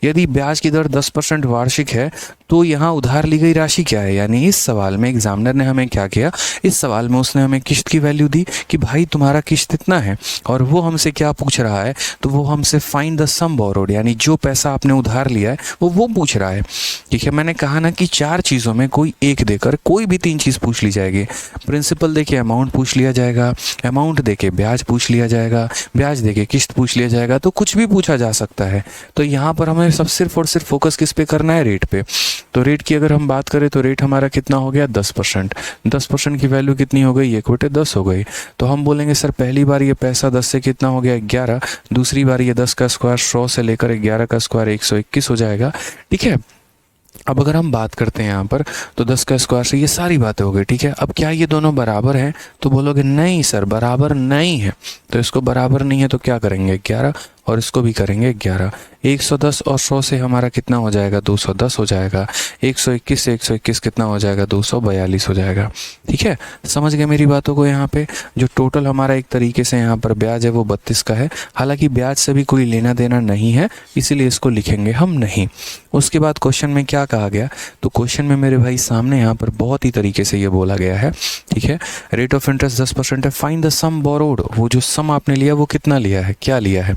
यदि ब्याज की दर 10% वार्षिक है तो यहाँ उधार ली गई राशि क्या है। यानी इस सवाल में एग्जामिनर ने हमें क्या किया, इस सवाल में उसने हमें किश्त की वैल्यू दी कि भाई तुम्हारा किश्त इतना है, और वो हमसे क्या पूछ रहा है, तो वो हमसे फाइंड द सम बोरोड, यानी जो पैसा आपने उधार लिया है वो पूछ रहा है। ठीक है, मैंने कहा ना कि 4 चीज़ों में कोई एक देकर कोई भी 3 चीज़ पूछ ली जाएगी। प्रिंसिपल देके अमाउंट पूछ लिया जाएगा, अमाउंट देके ब्याज पूछ लिया जाएगा, ब्याज देके किश्त पूछ लिया जाएगा, तो कुछ भी पूछा जा सकता है। तो यहाँ पर हमें सब सिर्फ और सिर्फ फोकस किस पे करना है, रेट पे। तो रेट की अगर हम बात करें तो रेट हमारा कितना हो गया, 10%। 10% की वैल्यू कितनी हो गई, 1/10 हो गई। तो हम बोलेंगे सर पहली बार ये पैसा 10 से कितना हो गया, 11। दूसरी बार ये 10 का स्क्वायर 100 से लेकर 11 का स्क्वायर 121 हो जाएगा। ठीक है, अब अगर हम बात करते हैं यहाँ पर तो 10 का स्क्वायर से ये सारी बातें हो गई। ठीक है, अब क्या ये दोनों बराबर हैं, तो बोलोगे नहीं सर बराबर नहीं है। तो इसको बराबर नहीं है तो क्या करेंगे, 11, और इसको भी करेंगे 11। 110 और 100 से हमारा कितना हो जाएगा, 210 हो जाएगा। 121 से 121 कितना हो जाएगा, 242 हो जाएगा। ठीक है, समझ गए मेरी बातों को। यहाँ पे जो टोटल हमारा एक तरीके से यहाँ पर ब्याज है वो 32 का है। हालांकि ब्याज से भी कोई लेना देना नहीं है, इसीलिए इसको लिखेंगे हम नहीं। उसके बाद क्वेश्चन में क्या कहा गया, तो क्वेश्चन में मेरे भाई सामने यहाँ पर बहुत ही तरीके से ये बोला गया है। ठीक है, रेट ऑफ इंटरेस्ट 10% है, फाइंड द सम बोरोड, वो जो सम आपने लिया वो कितना लिया है, क्या लिया है।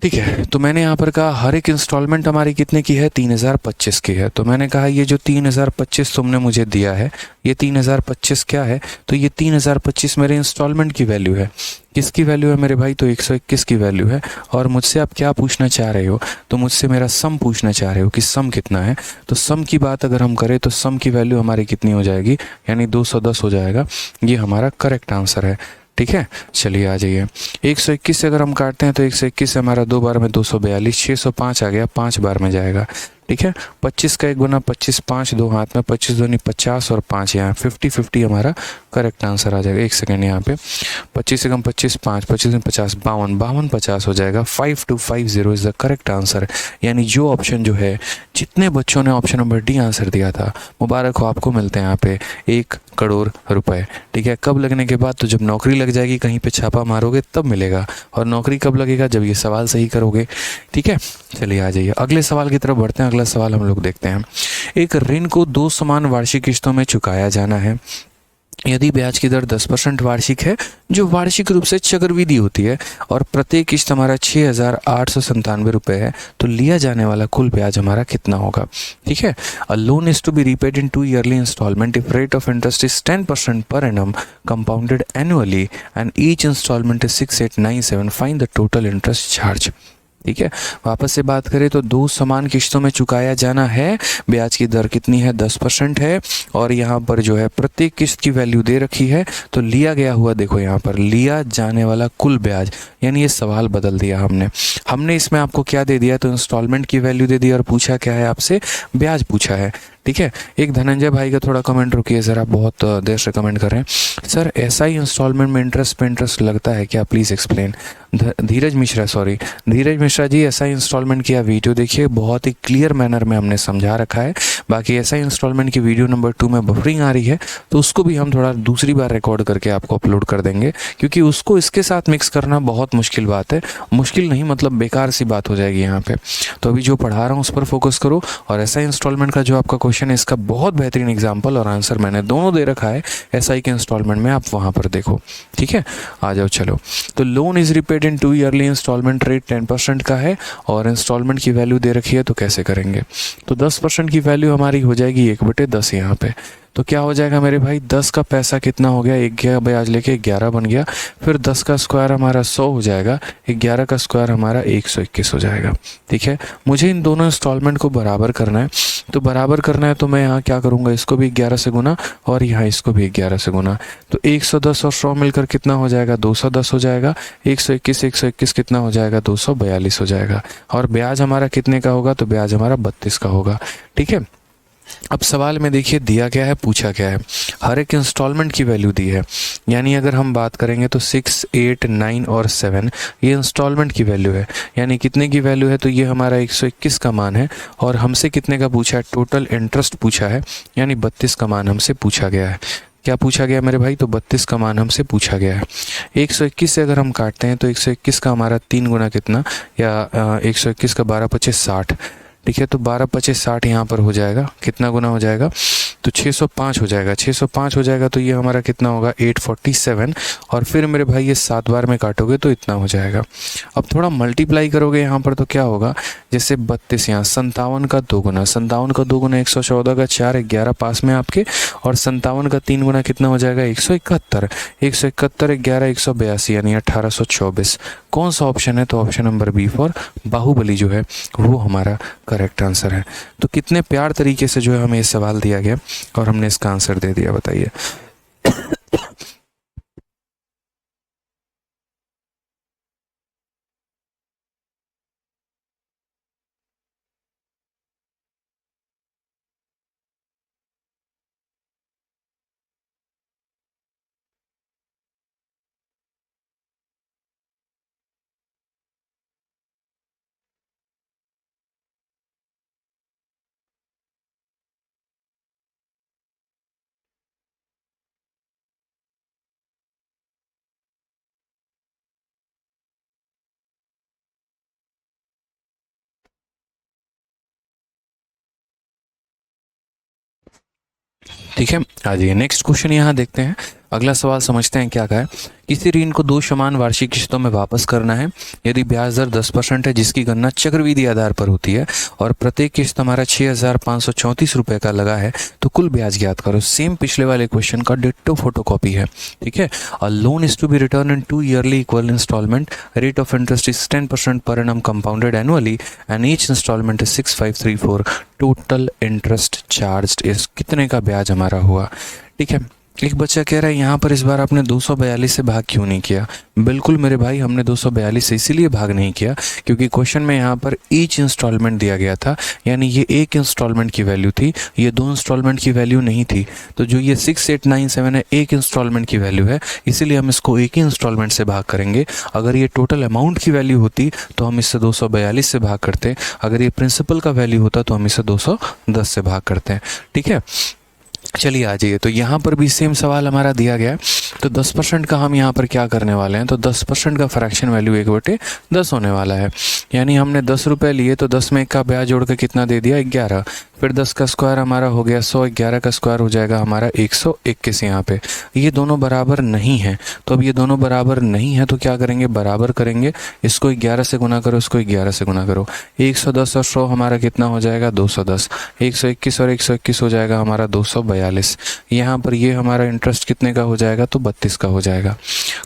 ठीक है, तो मैंने यहाँ पर कहा हर एक इंस्टॉलमेंट हमारी कितने की है, 3025 की है। तो मैंने कहा ये जो 3025 तुमने मुझे दिया है, ये 3025 क्या है, तो ये 3025 मेरे इंस्टॉलमेंट की वैल्यू है। किसकी वैल्यू है मेरे भाई, तो 121 की वैल्यू है। और मुझसे आप क्या पूछना चाह रहे हो, तो मुझसे मेरा सम पूछना चाह रहे हो कि सम कितना है। तो सम की बात अगर हम करें तो सम की वैल्यू हमारी कितनी हो जाएगी, यानी 210 हो जाएगा। ये हमारा करेक्ट आंसर है। ठीक है, चलिए आ जाइए। 121 से अगर हम काटते हैं तो 121 से हमारा 2 बार में 242, 605 आ गया, 5 बार में जाएगा। ठीक है, 25 का 1 गुना 25, 5 2 हाथ में, 25 दूनी 50 और 5 यहाँ 50 हमारा करेक्ट आंसर आ जाएगा। एक सेकेंड, यहाँ पे 25 से कम 25, 5 25 50, 52 50 हो जाएगा। 5250 इज द करेक्ट आंसर। यानी जो ऑप्शन जो है, जितने बच्चों ने ऑप्शन नंबर डी आंसर दिया था, मुबारक हो, आपको मिलते हैं यहाँ पे 1 करोड़ रुपए। ठीक है, कब लगने के बाद, तो जब नौकरी लग जाएगी, कहीं पे छापा मारोगे तब मिलेगा। और नौकरी कब लगेगा, जब ये सवाल सही करोगे। ठीक है, चलिए आ जाइए अगले सवाल की तरफ बढ़ते हैं। अगला सवाल हम लोग देखते हैं। एक ऋण को 2 समान वार्षिक किस्तों में चुकाया जाना है। यदि ब्याज की दर 10% वार्षिक है, जो वार्षिक रूप से चक्रवृद्धि होती है, और प्रत्येक किस्त हमारा 6,897 रुपये है, तो लिया जाने वाला कुल ब्याज हमारा कितना होगा। ठीक है, a loan is to be repaid in 2 yearly instalment if rate of interest is 10% per annum compounded annually and each instalment is 6897, find the total interest charge. ठीक है, वापस से बात करें तो 2 समान किश्तों में चुकाया जाना है। ब्याज की दर कितनी है, 10% है, और यहाँ पर जो है प्रत्येक किस्त की वैल्यू दे रखी है। तो लिया गया हुआ, देखो यहाँ पर लिया जाने वाला कुल ब्याज, यानी ये सवाल बदल दिया हमने इसमें आपको क्या दे दिया, तो इंस्टॉलमेंट की वैल्यू दे दी और पूछा क्या है आपसे, ब्याज पूछा है। ठीक है, एक धनंजय भाई का थोड़ा कमेंट रुकिए ज़रा, बहुत देर से कमेंट कर रहे हैं। सर एसआई इंस्टॉलमेंट में इंटरेस्ट पे इंटरेस्ट लगता है क्या, please explain. Dheeraj Mishra ji, SI instalment की आप वीडियो देखिए, बहुत ही क्लियर मैनर में हमने समझा रखा है। बाकी एसआई इंस्टॉलमेंट की वीडियो नंबर 2 में बफरिंग आ रही है, तो उसको भी हम थोड़ा दूसरी बार रिकॉर्ड करके आपको अपलोड कर देंगे, क्योंकि उसको इसके साथ मिक्स करना बहुत मुश्किल बात है। मुश्किल नहीं मतलब बेकार सी बात हो जाएगी यहाँ पे। तो अभी जो पढ़ा रहा हूँ उस पर फोकस करो, और एसआई इंस्टॉलमेंट का जो आपका क्वेश्चन है, इसका बहुत बेहतरीन एग्जाम्पल और आंसर मैंने दोनों दे रखा है एसआई के इंस्टॉलमेंट में, आप वहाँ पर देखो। ठीक है, आ जाओ चलो। तो loan is repaid in 2 yearly instalment, rate 10% का है, और इंस्टॉलमेंट की वैल्यू दे रखी है, तो कैसे करेंगे। तो 10% की वैल्यू हमारी हो जाएगी 1/10 यहाँ पे। तो क्या हो जाएगा मेरे भाई, 10 का पैसा कितना हो गया, एक गया ब्याज लेके 11 बन गया, फिर 10 का स्क्वायर हमारा 100 हो जाएगा, 11 का स्क्वायर हमारा 121 हो जाएगा। ठीक है, मुझे इन दोनों इंस्टॉलमेंट को बराबर करना है, तो बराबर करना है तो मैं यहाँ क्या करूँगा, इसको भी 11 से गुना और यहाँ इसको भी 11 से गुना, तो 110 और 100 मिलकर कितना हो जाएगा, 210 हो जाएगा, 121 कितना हो जाएगा, 242 हो जाएगा, और ब्याज हमारा कितने का होगा, तो ब्याज हमारा 32 का होगा। ठीक है, अब सवाल में देखिए दिया क्या है, पूछा क्या है, हर एक इंस्टॉलमेंट की वैल्यू दी है, यानी अगर हम बात करेंगे तो 6, 8, 9 और 7 ये इंस्टॉलमेंट की वैल्यू है, यानी कितने की वैल्यू है, तो ये हमारा 121 का मान है, और हमसे कितने का पूछा है, टोटल इंटरेस्ट पूछा है, यानी 32 का मान हमसे पूछा गया है। क्या पूछा गया मेरे भाई, तो 32 का मान हमसे पूछा गया है। 121 से अगर हम काटते हैं तो 121 का हमारा 3 गुना कितना, या 121 का 12 25 60, ठीक है, तो 12 25 60 यहाँ पर हो जाएगा, कितना गुना हो जाएगा, तो 605 हो जाएगा, 605 हो जाएगा, तो ये हमारा कितना होगा, 847, और फिर मेरे भाई ये 7 बार में काटोगे तो इतना हो जाएगा। अब थोड़ा मल्टीप्लाई करोगे यहाँ पर तो क्या होगा, जैसे 32 यहाँ 57 का 2 गुना, 57 का 2 गुना 114 का 4, 11 पास में आपके, और 57 का 3 गुना कितना हो जाएगा, 171, 171 11 182 यानी 1824। कौन सा ऑप्शन है, तो option number B for Baahubali जो है वो हमारा करेक्ट आंसर है। तो कितने प्यार तरीके से जो है हमें ये सवाल दिया गया और हमने इसका आंसर दे दिया, बताइए। ठीक है, आ जाइए नेक्स्ट क्वेश्चन यहाँ देखते हैं। अगला सवाल समझते हैं क्या कहा है। किसी ऋण को 2 समान वार्षिक किस्तों में वापस करना है यदि ब्याज दर 10% है, जिसकी गणना चक्रवृद्धि आधार पर होती है, और प्रत्येक किस्त हमारा 6,534 रुपये का लगा है, तो कुल ब्याज ज्ञात करो। सेम पिछले वाले क्वेश्चन का डिट्टो फोटोकॉपी है। ठीक है, a loan is to be return in 2 yearly equal instalment, rate of interest is 10% per annum compounded annually and each instalment is 6534, total interest charged is, कितने का ब्याज हमारा हुआ। ठीक है, एक बच्चा कह रहा है यहाँ पर इस बार आपने 242 से भाग क्यों नहीं किया। बिल्कुल मेरे भाई, हमने 242 से इसीलिए भाग नहीं किया क्योंकि क्वेश्चन में यहाँ पर ईच इंस्टॉलमेंट दिया गया था, यानी ये एक इंस्टॉलमेंट की वैल्यू थी, ये 2 इंस्टॉलमेंट की वैल्यू नहीं थी। तो जो ये 6897 है एक इंस्टॉलमेंट की वैल्यू है, इसीलिए हम इसको एक ही इंस्टॉलमेंट से भाग करेंगे। अगर ये टोटल अमाउंट की वैल्यू होती तो हम इससे 242 से भाग करते, अगर ये प्रिंसिपल का वैल्यू होता तो हम इसे 210 से भाग करते हैं। ठीक है, चलिए आ जाइए। तो यहाँ पर भी सेम सवाल हमारा दिया गया है, तो 10% का हम यहाँ पर क्या करने वाले हैं, तो 10% का फ्रैक्शन वैल्यू 1/10 होने वाला है, यानी हमने 10 रुपये लिए तो 10 में 1 का ब्याज जोड़ के कितना दे दिया, 11, फिर 10 का स्क्वायर हमारा हो गया 100, 11 का स्क्वायर हो जाएगा हमारा 121। यहाँ पे ये दोनों बराबर नहीं है, तो अब ये दोनों बराबर नहीं है तो क्या करेंगे, बराबर करेंगे, इसको 11 से गुना करो, इसको 11 से गुना करो, 110 और 100 हमारा कितना हो जाएगा, 210, 121 और 121 हो जाएगा हमारा 242। यहाँ पर ये हमारा इंटरेस्ट कितने का हो जाएगा, तो 32 का हो जाएगा।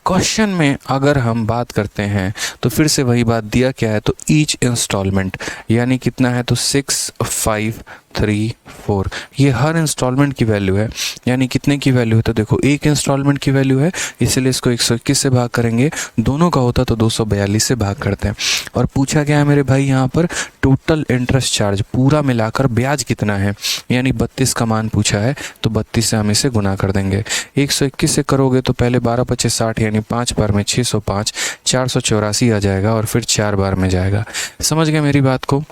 क्वेश्चन में अगर हम बात करते हैं तो फिर से वही बात दिया क्या है, तो ईच इंस्टॉलमेंट यानी कितना है, तो 6534, ये हर इंस्टॉलमेंट की वैल्यू है, यानी कितने की वैल्यू है, तो देखो एक इंस्टॉलमेंट की वैल्यू है, इसलिए इसको 121 से भाग करेंगे, दोनों का होता तो 242 से भाग करते हैं। और पूछा गया है मेरे भाई यहाँ पर टोटल इंटरेस्ट चार्ज पूरा मिलाकर ब्याज कितना है, यानी 32 का मान पूछा है, तो 32 से हम इसे गुना कर देंगे। 121 से करोगे तो पहले 12 25 60 यानी 5 बार में 605, 484 आ जाएगा, और फिर 4 बार में जाएगा। समझ गए मेरी बात को।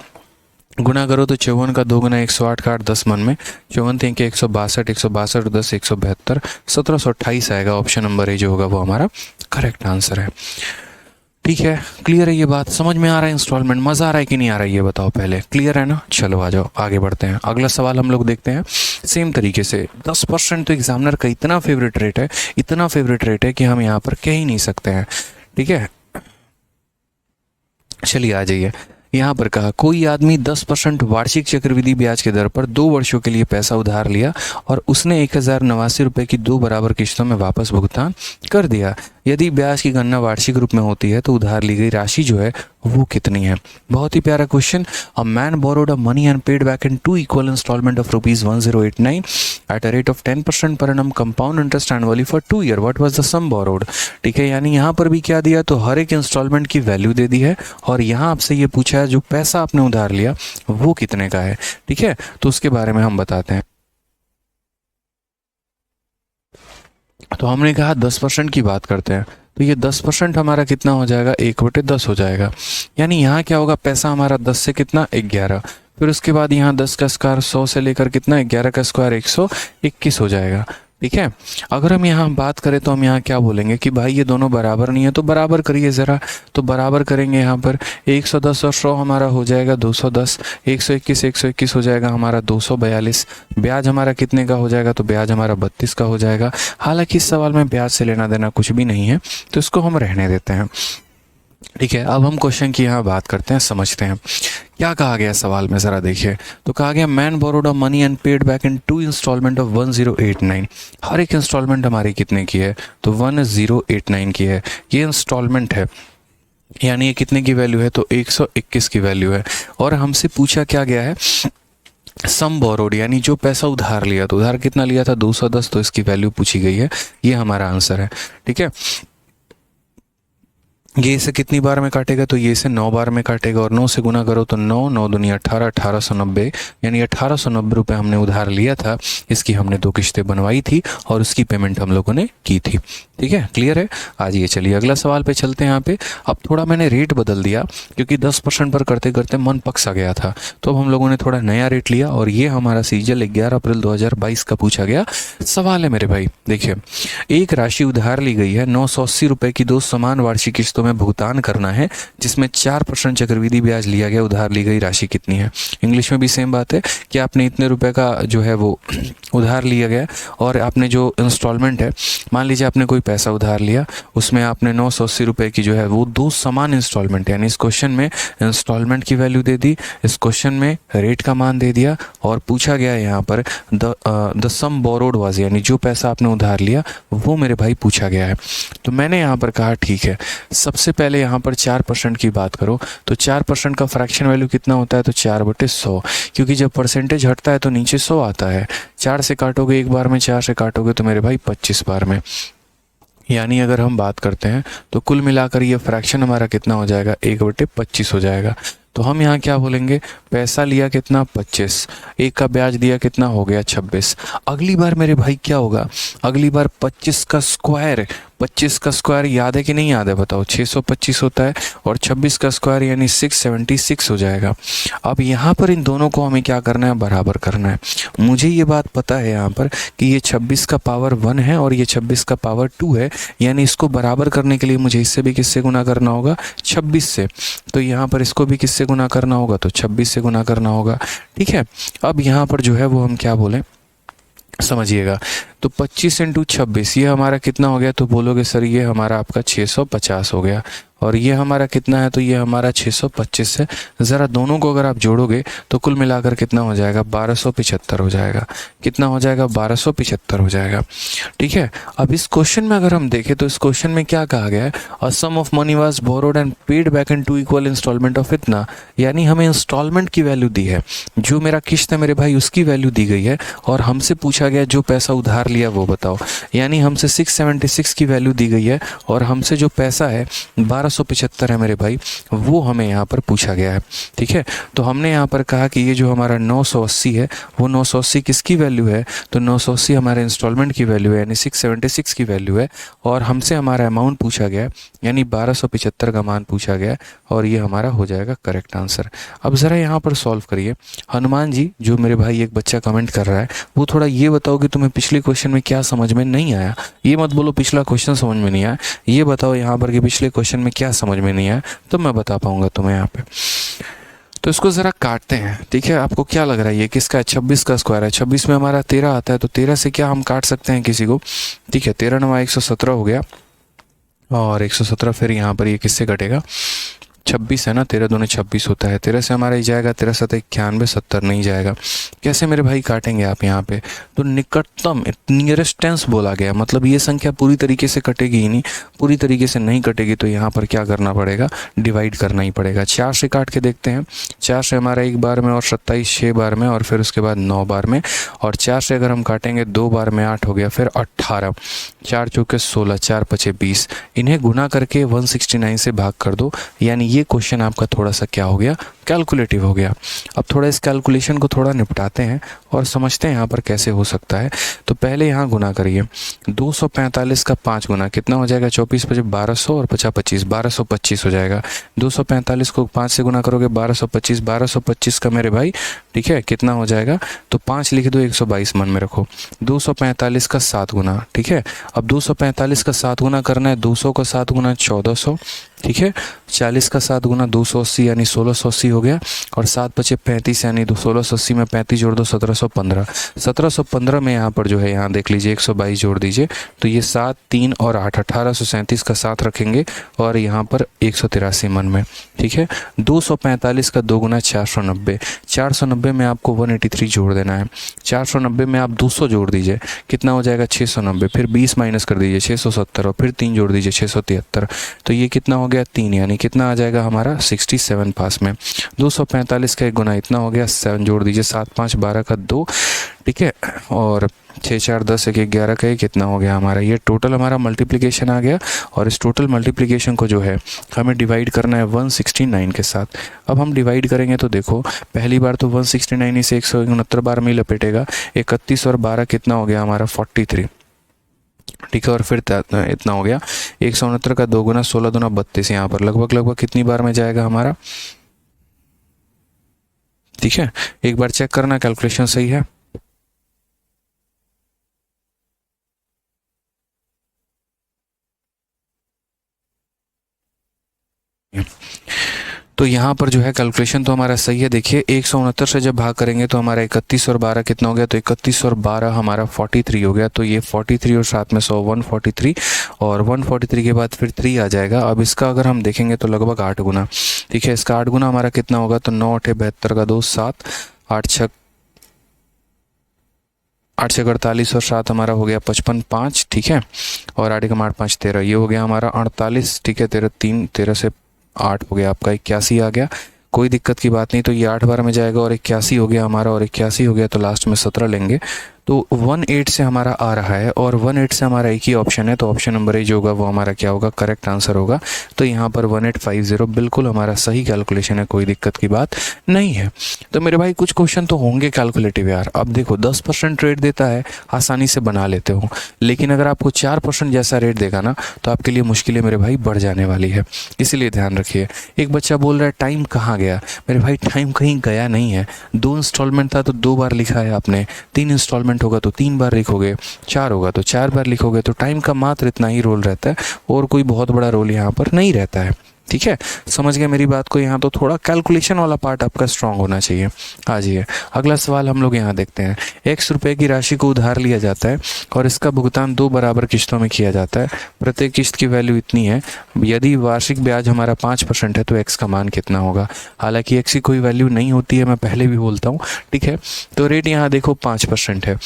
गुना करो तो 54 का 2 गुना 108 का 8 10 मन में, 54 3 के 162, 162 10 172, 1728 आएगा। ऑप्शन नंबर ए जो होगा वो हमारा करेक्ट आंसर है। ठीक है, क्लियर है ये बात, समझ में आ रहा है इंस्टॉलमेंट, मज़ा आ रहा है कि नहीं आ रहा है ये बताओ पहले, क्लियर है ना। चलो आ जाओ आगे बढ़ते हैं। अगला सवाल हम लोग देखते हैं सेम तरीके से। 10% तो एग्जामिनर का इतना फेवरेट रेट है, इतना फेवरेट रेट है कि हम यहाँ पर कह ही नहीं सकते हैं। ठीक है, चलिए आ जाइए। यहाँ पर कहा कोई आदमी 10% वार्षिक चक्रवृद्धि ब्याज के दर पर 2 वर्षों के लिए पैसा उधार लिया और उसने 1089 रुपये की 2 बराबर किस्तों में वापस भुगतान कर दिया। यदि ब्याज की गणना वार्षिक रूप में होती है तो उधार ली गई राशि जो है वो कितनी है। बहुत ही प्यारा question. A man borrowed a money and paid back in 2 equal instalment of ₹1089 at a rate of 10% per annum compound interest annually for 2 year. What was the sum borrowed. ठीक है, यानी यहाँ पर भी क्या दिया, तो हर एक इंस्टॉलमेंट की वैल्यू दे दी है और यहाँ आपसे ये पूछा है जो पैसा आपने उधार लिया वो कितने का है। ठीक है, तो उसके बारे में हम बताते हैं। तो हमने कहा 10% की बात करते हैं, तो ये 10% हमारा कितना हो जाएगा, 1/10 हो जाएगा। यानी यहाँ क्या होगा, पैसा हमारा 10 से कितना 11, फिर उसके बाद यहाँ 10 का स्क्वायर 100 से लेकर कितना 11 का स्क्वायर 121 हो जाएगा। ठीक है, अगर हम यहाँ बात करें तो हम यहाँ क्या बोलेंगे कि भाई ये दोनों बराबर नहीं है, तो बराबर करिए ज़रा। तो बराबर करेंगे यहाँ पर 110 और 100 हमारा हो जाएगा 210, 121 हो जाएगा हमारा 242। ब्याज हमारा कितने का हो जाएगा, तो ब्याज हमारा 32 का हो जाएगा। हालांकि इस सवाल में ब्याज से लेना देना कुछ भी नहीं है, तो इसको हम रहने देते हैं। ठीक है, अब हम क्वेश्चन की यहाँ बात करते हैं, समझते हैं क्या कहा गया सवाल में, ज़रा देखिए। तो कहा गया man borrowed of money and paid back in 2 instalment of 1089। हर एक इंस्टॉलमेंट हमारी कितने की है, तो 1089 की है। ये इंस्टॉलमेंट है, यानी ये कितने की वैल्यू है, तो 121 की वैल्यू है। और हमसे पूछा क्या गया है, सम बोरोड, यानी जो पैसा उधार लिया, तो उधार कितना लिया था 210, तो इसकी वैल्यू पूछी गई है। ये हमारा आंसर है। ठीक है, ये इसे कितनी बार में काटेगा, तो ये इसे 9 बार में काटेगा और 9 से गुना करो तो 9, 9 दूनी 18, 1890, यानी 1890 रुपये हमने उधार लिया था। इसकी हमने 2 किश्तें बनवाई थी और उसकी पेमेंट हम लोगों ने की थी। ठीक है, क्लियर है। आज ये चलिए अगला सवाल पे चलते हैं। यहाँ पे अब थोड़ा मैंने रेट बदल दिया क्योंकि 10% पर करते करते मन पक सा गया था, तो अब हम लोगों ने थोड़ा नया रेट लिया और ये हमारा सीजल 11 अप्रैल 2022 का पूछा गया सवाल है मेरे भाई। देखिए, एक राशि उधार ली गई है, 980 रुपये की 2 समान वार्षिक किस्तों में भुगतान करना है, जिसमें 4% चक्रवृद्धि ब्याज लिया गया। उधार ली गई राशि कितनी है। इंग्लिश में भी सेम बात है कि आपने इतने रुपए का जो है वो उधार लिया गया और आपने जो इंस्टॉलमेंट है, मान लीजिए आपने कोई पैसा उधार लिया, उसमें आपने 980 रुपये की जो है वो 2 समान इंस्टॉलमेंट, यानी इस क्वेश्चन में इंस्टॉलमेंट की वैल्यू दे दी, इस क्वेश्चन में रेट का मान दे दिया और पूछा गया यहाँ पर द सम बोरोड वाज, यानी जो पैसा आपने उधार लिया वो मेरे भाई पूछा गया है। तो मैंने यहाँ पर कहा ठीक है, सबसे पहले यहाँ पर 4% की बात करो, तो 4% का फ्रैक्शन वैल्यू कितना होता है, तो 4/100, क्योंकि जब परसेंटेज हटता है तो नीचे 100 आता है। 4 से काटोगे एक बार में, 4 से काटोगे तो मेरे भाई 25 बार में, यानी अगर हम बात करते हैं तो कुल मिलाकर ये फ्रैक्शन हमारा कितना हो जाएगा, 1/25 हो जाएगा। तो हम यहाँ क्या बोलेंगे, पैसा लिया कितना 25, एक का ब्याज दिया कितना हो गया 26। अगली बार मेरे भाई क्या होगा, अगली बार 25 का स्क्वायर, 25 का स्क्वायर याद है कि नहीं याद है बताओ, 625 होता है और 26 का स्क्वायर यानी 676 हो जाएगा। अब यहाँ पर इन दोनों को हमें क्या करना है, बराबर करना है। मुझे ये बात पता है यहाँ पर कि ये 26 का पावर 1 है और ये 26 का पावर 2 है, यानी इसको बराबर करने के लिए मुझे इससे भी किससे गुना करना होगा, 26 से। तो यहाँ पर इसको भी किससे गुना करना होगा, तो 26 से गुना करना होगा। ठीक है, अब यहाँ पर जो है वो हम क्या बोलें, समझिएगा। तो 25 × 26 ये हमारा कितना हो गया, तो बोलोगे सर ये हमारा आपका 650 हो गया और ये हमारा कितना है, तो ये हमारा 625 है। ज़रा दोनों को अगर आप जोड़ोगे तो कुल मिलाकर कितना हो जाएगा, 1275 हो जाएगा। कितना हो जाएगा, 1275 हो जाएगा। ठीक है, अब इस क्वेश्चन में अगर हम देखें तो इस क्वेश्चन में क्या कहा गया है, a sum of money was borrowed and paid back in 2 equal instalment of इतना, यानी हमें इंस्टॉलमेंट की वैल्यू दी है, जो मेरा किस्त है मेरे भाई उसकी वैल्यू दी गई है और हमसे पूछा गया जो पैसा उधार लिया वो बताओ, यानी हमसे 676 की वैल्यू दी गई है और हमसे जो पैसा है 1275 है मेरे भाई, वो हमें यहाँ पर पूछा गया है। ठीक है, तो हमने यहाँ पर कहा कि ये जो हमारा 980 है वो 980 किसकी वैल्यू है, तो 980 हमारे इंस्टॉलमेंट की वैल्यू है, यानी 676 की वैल्यू है और हमसे हमारा अमाउंट पूछा गया यानी 1275 का मान पूछा गया और ये हमारा हो जाएगा करेक्ट आंसर। अब ज़रा यहाँ पर सॉल्व करिए। हनुमान जी, जो मेरे भाई एक बच्चा कमेंट कर रहा है, वो थोड़ा ये बताओ कि तुम्हें पिछले क्वेश्चन में क्या समझ में नहीं आया। ये मत बोलो पिछला क्वेश्चन समझ में नहीं आया, ये बताओ यहाँ पर कि पिछले क्वेश्चन में क्या समझ में नहीं आया, तो मैं बता पाऊंगा तुम्हें यहाँ पे। तो इसको ज़रा काटते हैं। ठीक है, आपको क्या लग रहा है ये किसका है, 26 का स्क्वायर है। 26 में हमारा 13 आता है, तो 13 से क्या हम काट सकते हैं किसी को। ठीक है, 13 × 9 117 हो गया और 117 फिर यहाँ पर ये किससे कटेगा, 26 है ना, 13 दूनी 26 होता है, 13 से हमारा ही जाएगा, 13 7 91, 70 नहीं जाएगा। कैसे मेरे भाई काटेंगे आप यहाँ पे? तो निकटतम नियरेस्ट टेंस बोला गया, मतलब ये संख्या पूरी तरीके से कटेगी ही नहीं, पूरी तरीके से नहीं कटेगी तो यहाँ पर क्या करना पड़ेगा, डिवाइड करना ही पड़ेगा। 4 से काट के देखते हैं, 4 से हमारा एक बार में और 27 6 बार में और फिर उसके बाद 9 बार में, और 4 से अगर हम काटेंगे 2 बार में 8 हो गया, फिर 18, 4 चौके 16, 4 पचे 20, इन्हें गुना करके 169 से भाग कर दो। यानी ये क्वेश्चन आपका थोड़ा सा क्या हो गया, कैलकुलेटिव हो गया। अब थोड़ा इस कैलकुलेशन को थोड़ा निपटाते हैं और समझते हैं यहाँ पर कैसे हो सकता है। तो पहले यहाँ गुना करिए, 245 का 5 गुना कितना हो जाएगा, 24 पचे 1200 और 50 25, 1225 हो जाएगा। 245 को 5 से गुना करोगे 1225, 1225 का मेरे भाई ठीक है कितना हो जाएगा, तो 5 लिख दो, 122 मन में रखो। 245 का 7 गुना, ठीक है। अब 245 का 7 गुना करना है, 200 का 7 गुना 1400, ठीक है। 40 का 7 गुना 280 यानी 1680 हो गया, और 7 बचे 35 यानी 1680 में 35 जोड़ दो 1715। 1715 में यहाँ पर जो है, यहाँ देख लीजिए 122 जोड़ दीजिए, तो ये 7 3 और 8 1837 का 7 रखेंगे और यहाँ पर 183 मन में, ठीक है। 245 का 2 गुना 490, 490 में आपको 183 जोड़ देना है। 490 में आप 200 जोड़ दीजिए, कितना हो जाएगा 690, फिर 20 माइनस कर दीजिए 670 और फिर 3 जोड़ दीजिए 673, तो ये कितना हो गया 3, यानी कितना आ जाएगा हमारा 67 पास में। 245 का 1 गुना इतना हो गया, 7 जोड़ दीजिए, 7 5 12 का 2, ठीक है, और 6 4 10 1 11 का कितना हो गया हमारा, ये टोटल हमारा मल्टीप्लिकेशन आ गया। और इस टोटल मल्टीप्लिकेशन को जो है हमें डिवाइड करना है 169 के साथ। अब हम डिवाइड करेंगे तो देखो, पहली बार तो 169 इसे 169 बार में ही लपेटेगा, 31 और 12 कितना हो गया हमारा 43, ठीक है। और फिर इतना हो गया 169 का 2 गुना 16 दूना 32, यहाँ पर लगभग कितनी बार में जाएगा हमारा, ठीक है। एक बार चेक करना कैलकुलेशन सही है। तो यहाँ पर जो है कैलकुलेशन तो हमारा सही है। देखिए 169 से जब भाग करेंगे तो हमारा 31 और 12 कितना हो गया, तो 31 और 12 हमारा 43 हो गया, तो ये 43 और साथ में 100 143, और 143 के बाद फिर 3 आ जाएगा। अब इसका अगर हम देखेंगे तो लगभग 8 गुना, ठीक है। इसका 8 गुना हमारा कितना होगा, तो 9 8 72 का 2 7, 8 6 48 और 7 हमारा हो गया 55 5, ठीक है। और 8 का 8 5 13, ये हो गया हमारा 48, ठीक है। 13 3 13 से 8 हो गया आपका 81 आ गया, कोई दिक्कत की बात नहीं। तो ये 8 बार में जाएगा और 81 हो गया हमारा, और 81 हो गया तो लास्ट में 17 लेंगे, तो 18 से हमारा आ रहा है, और 18 से हमारा एक ही ऑप्शन है, तो ऑप्शन नंबर ए जो होगा वो हमारा क्या होगा, करेक्ट आंसर होगा। तो यहाँ पर 1850 बिल्कुल हमारा सही कैलकुलेशन है, कोई दिक्कत की बात नहीं है। तो मेरे भाई कुछ क्वेश्चन तो होंगे कैलकुलेटिव यार। अब देखो 10% रेट देता है, आसानी से बना लेते हो, लेकिन अगर आपको 4% जैसा रेट देगा ना, तो आपके लिए मुश्किलें मेरे भाई बढ़ जाने वाली है, इसलिए ध्यान रखिए। एक बच्चा बोल रहा है टाइम कहाँ गया, मेरे भाई टाइम कहीं गया नहीं है। 2 इंस्टॉलमेंट था तो 2 बार लिखा है आपने, 3 इंस्टॉलमेंट होगा तो 3 बार लिखोगे, 4 होगा तो 4 बार लिखोगे, तो टाइम का मात्र इतना ही रोल रहता है, और कोई बहुत बड़ा रोल यहाँ पर नहीं रहता है, ठीक है। समझ गए मेरी बात को, यहाँ तो थोड़ा कैलकुलेशन वाला पार्ट आपका स्ट्रांग होना चाहिए। आ जाइए अगला सवाल हम लोग यहाँ देखते हैं। x रुपए की राशि को उधार लिया जाता है और इसका भुगतान 2 बराबर किस्तों में किया जाता है। प्रत्येक किस्त की वैल्यू इतनी है, यदि वार्षिक ब्याज हमारा 5% है तो x का मान कितना होगा। हालांकि x की कोई वैल्यू नहीं होती है, मैं पहले भी बोलता हूँ, ठीक है। तो रेट यहाँ देखो 5% है,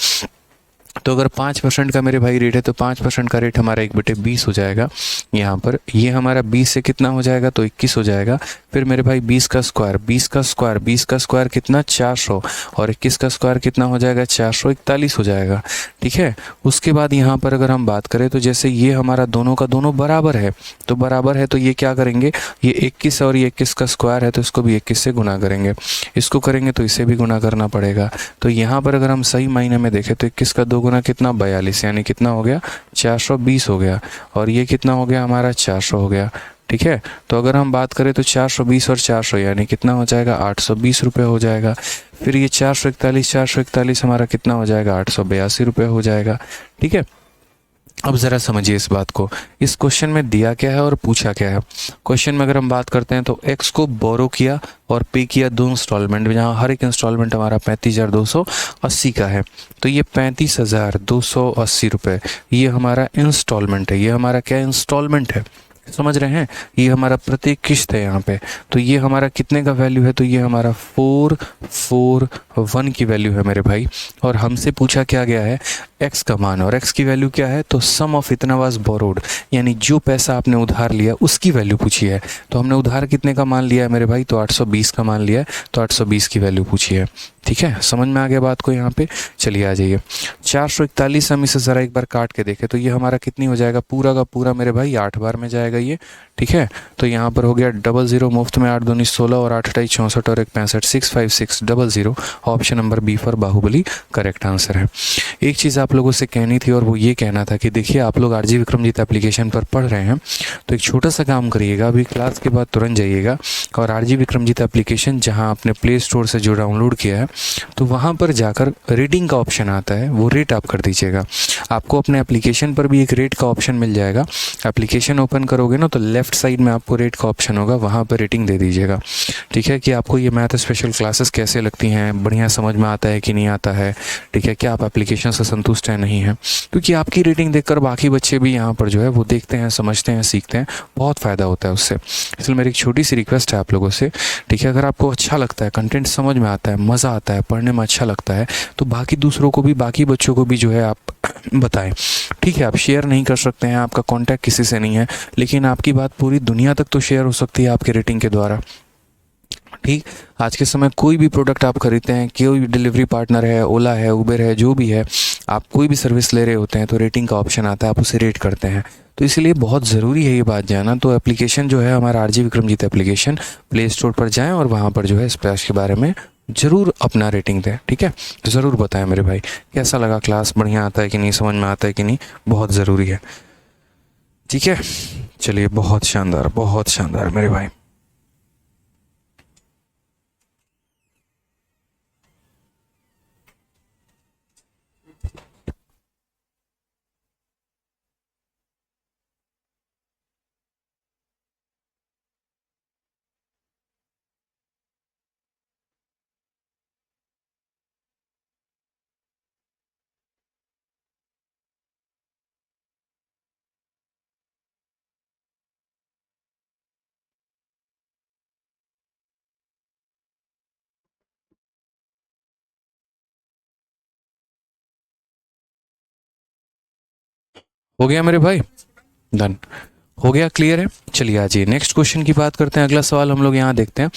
तो अगर 5% का मेरे भाई रेट है तो 5% का रेट हमारा 1/20 हो जाएगा। यहाँ पर ये हमारा 20 से कितना हो जाएगा, तो 21 हो जाएगा। फिर मेरे भाई 20 का स्क्वायर, 20 का स्क्वायर, 20 का स्क्वायर कितना 400, और 21 का स्क्वायर कितना हो जाएगा 441 हो जाएगा, ठीक है। उसके बाद यहाँ पर अगर हम बात करें तो जैसे ये हमारा दोनों का दोनों बराबर है, तो बराबर है तो ये क्या करेंगे, ये 21 और ये 21 का स्क्वायर है तो इसको भी 21 से गुना करेंगे, इसको करेंगे तो इसे भी गुना करना पड़ेगा। तो यहाँ पर अगर हम सही मायने में देखें तो 21 का 2 गुना कितना 42, यानी कितना हो गया 420 हो गया, और ये कितना हो गया हमारा 400 हो गया, ठीक है। तो अगर हम बात करें तो 420 और 400 यानी कितना हो जाएगा 820 रुपये हो जाएगा। फिर ये 441 हमारा कितना हो जाएगा 882 रुपये हो जाएगा, ठीक है। अब ज़रा समझिए इस बात को, इस क्वेश्चन में दिया क्या है और पूछा क्या है। क्वेश्चन में अगर हम बात करते हैं तो x को बोरो किया और पे किया 2 इंस्टॉलमेंट में, जहाँ हर एक इंस्टॉलमेंट हमारा 35,280 का है, तो ये 35,280 रुपये ये हमारा इंस्टॉलमेंट है। ये हमारा क्या इंस्टॉलमेंट है, समझ रहे हैं, ये हमारा प्रत्येक किस्त है यहाँ पे। तो ये हमारा कितने का वैल्यू है, तो ये हमारा 441 की वैल्यू है मेरे भाई। और हमसे पूछा क्या गया है, एक्स का मान, और एक्स की वैल्यू क्या है, तो सम ऑफ इतना वाज बोरोड, यानी जो पैसा आपने उधार लिया उसकी वैल्यू पूछी है। तो हमने उधार कितने का मान लिया है मेरे भाई, तो 820 का मान लिया है, तो 820 की वैल्यू पूछी है। ठीक है, समझ में आ गया बात को यहाँ पे। चलिए आ जाइए, 441 हम इसे ज़रा एक बार काट के देखें तो ये हमारा कितनी हो जाएगा, पूरा का पूरा मेरे भाई 8 बार में जाएगा ये। ठीक है, तो यहाँ पर हो गया 00 मुफ्त में, 8 दूनी 16 और 8 अठाई 64 और 1 65, 65600। Option number B for Baahubali correct answer है। एक चीज़ आप लोगों से कहनी थी और वो ये कहना था कि देखिए आप लोग आरजी विक्रमजीत एप्लीकेशन पर पढ़ रहे हैं तो एक छोटा सा काम करिएगा, अभी क्लास के बाद तुरंत जाइएगा और आरजी विक्रमजीत एप्लीकेशन जहाँ आपने प्ले स्टोर से जो डाउनलोड किया है तो वहाँ पर जाकर रेटिंग का ऑप्शन आता है, वो रेट आप कर दीजिएगा। आपको अपने एप्लीकेशन पर भी एक रेट का ऑप्शन मिल जाएगा। एप्लीकेशन ओपन करोगे ना तो लेफ्ट साइड में आपको रेट का ऑप्शन होगा, वहाँ पर रेटिंग दे दीजिएगा। ठीक है, कि आपको ये मैथ स्पेशल क्लासेस कैसे लगती हैं, बढ़िया समझ में आता है कि नहीं आता है। ठीक है, क्या आप एप्लीकेशन से संतुष्ट हैं नहीं हैं, क्योंकि आपकी रेटिंग देखकर बाकी बच्चे भी यहाँ पर जो है वो देखते हैं, समझते हैं, सीखते हैं, बहुत फ़ायदा होता है उससे। इसलिए मेरी एक छोटी सी रिक्वेस्ट है आप लोगों से। ठीक है, अगर आपको अच्छा लगता है, कंटेंट समझ में आता है, मज़ा आता है, पढ़ने में अच्छा लगता है, तो बाकी दूसरों को भी, बाकी बच्चों को भी जो है आप बताएं। ठीक है, आप शेयर नहीं कर सकते हैं, आपका कांटेक्ट किसी से नहीं है, लेकिन आपकी बात पूरी दुनिया तक तो शेयर हो सकती है आपके रेटिंग के द्वारा। ठीक, आज के समय कोई भी प्रोडक्ट आप खरीदते हैं, कोई भी डिलीवरी पार्टनर है, ओला है, उबर है, जो भी है, आप कोई भी सर्विस ले रहे होते हैं तो रेटिंग का ऑप्शन आता है, आप उसे रेट करते हैं। तो इसलिए बहुत ज़रूरी है ये बात जानना। तो एप्लीकेशन जो है हमारा RG Vikramjit application, play store पर जाएं और वहाँ पर जो है स्प्लैश के बारे में ज़रूर अपना रेटिंग दें। ठीक है, तो ज़रूर बताएं मेरे भाई कैसा लगा क्लास, बढ़िया आता है कि नहीं, समझ में आता है कि नहीं, बहुत ज़रूरी है। ठीक है, चलिए, बहुत शानदार, बहुत शानदार मेरे भाई। हो गया मेरे भाई, डन हो गया, क्लियर है। चलिए आ जाइए नेक्स्ट क्वेश्चन की बात करते हैं। अगला सवाल हम लोग यहाँ देखते हैं।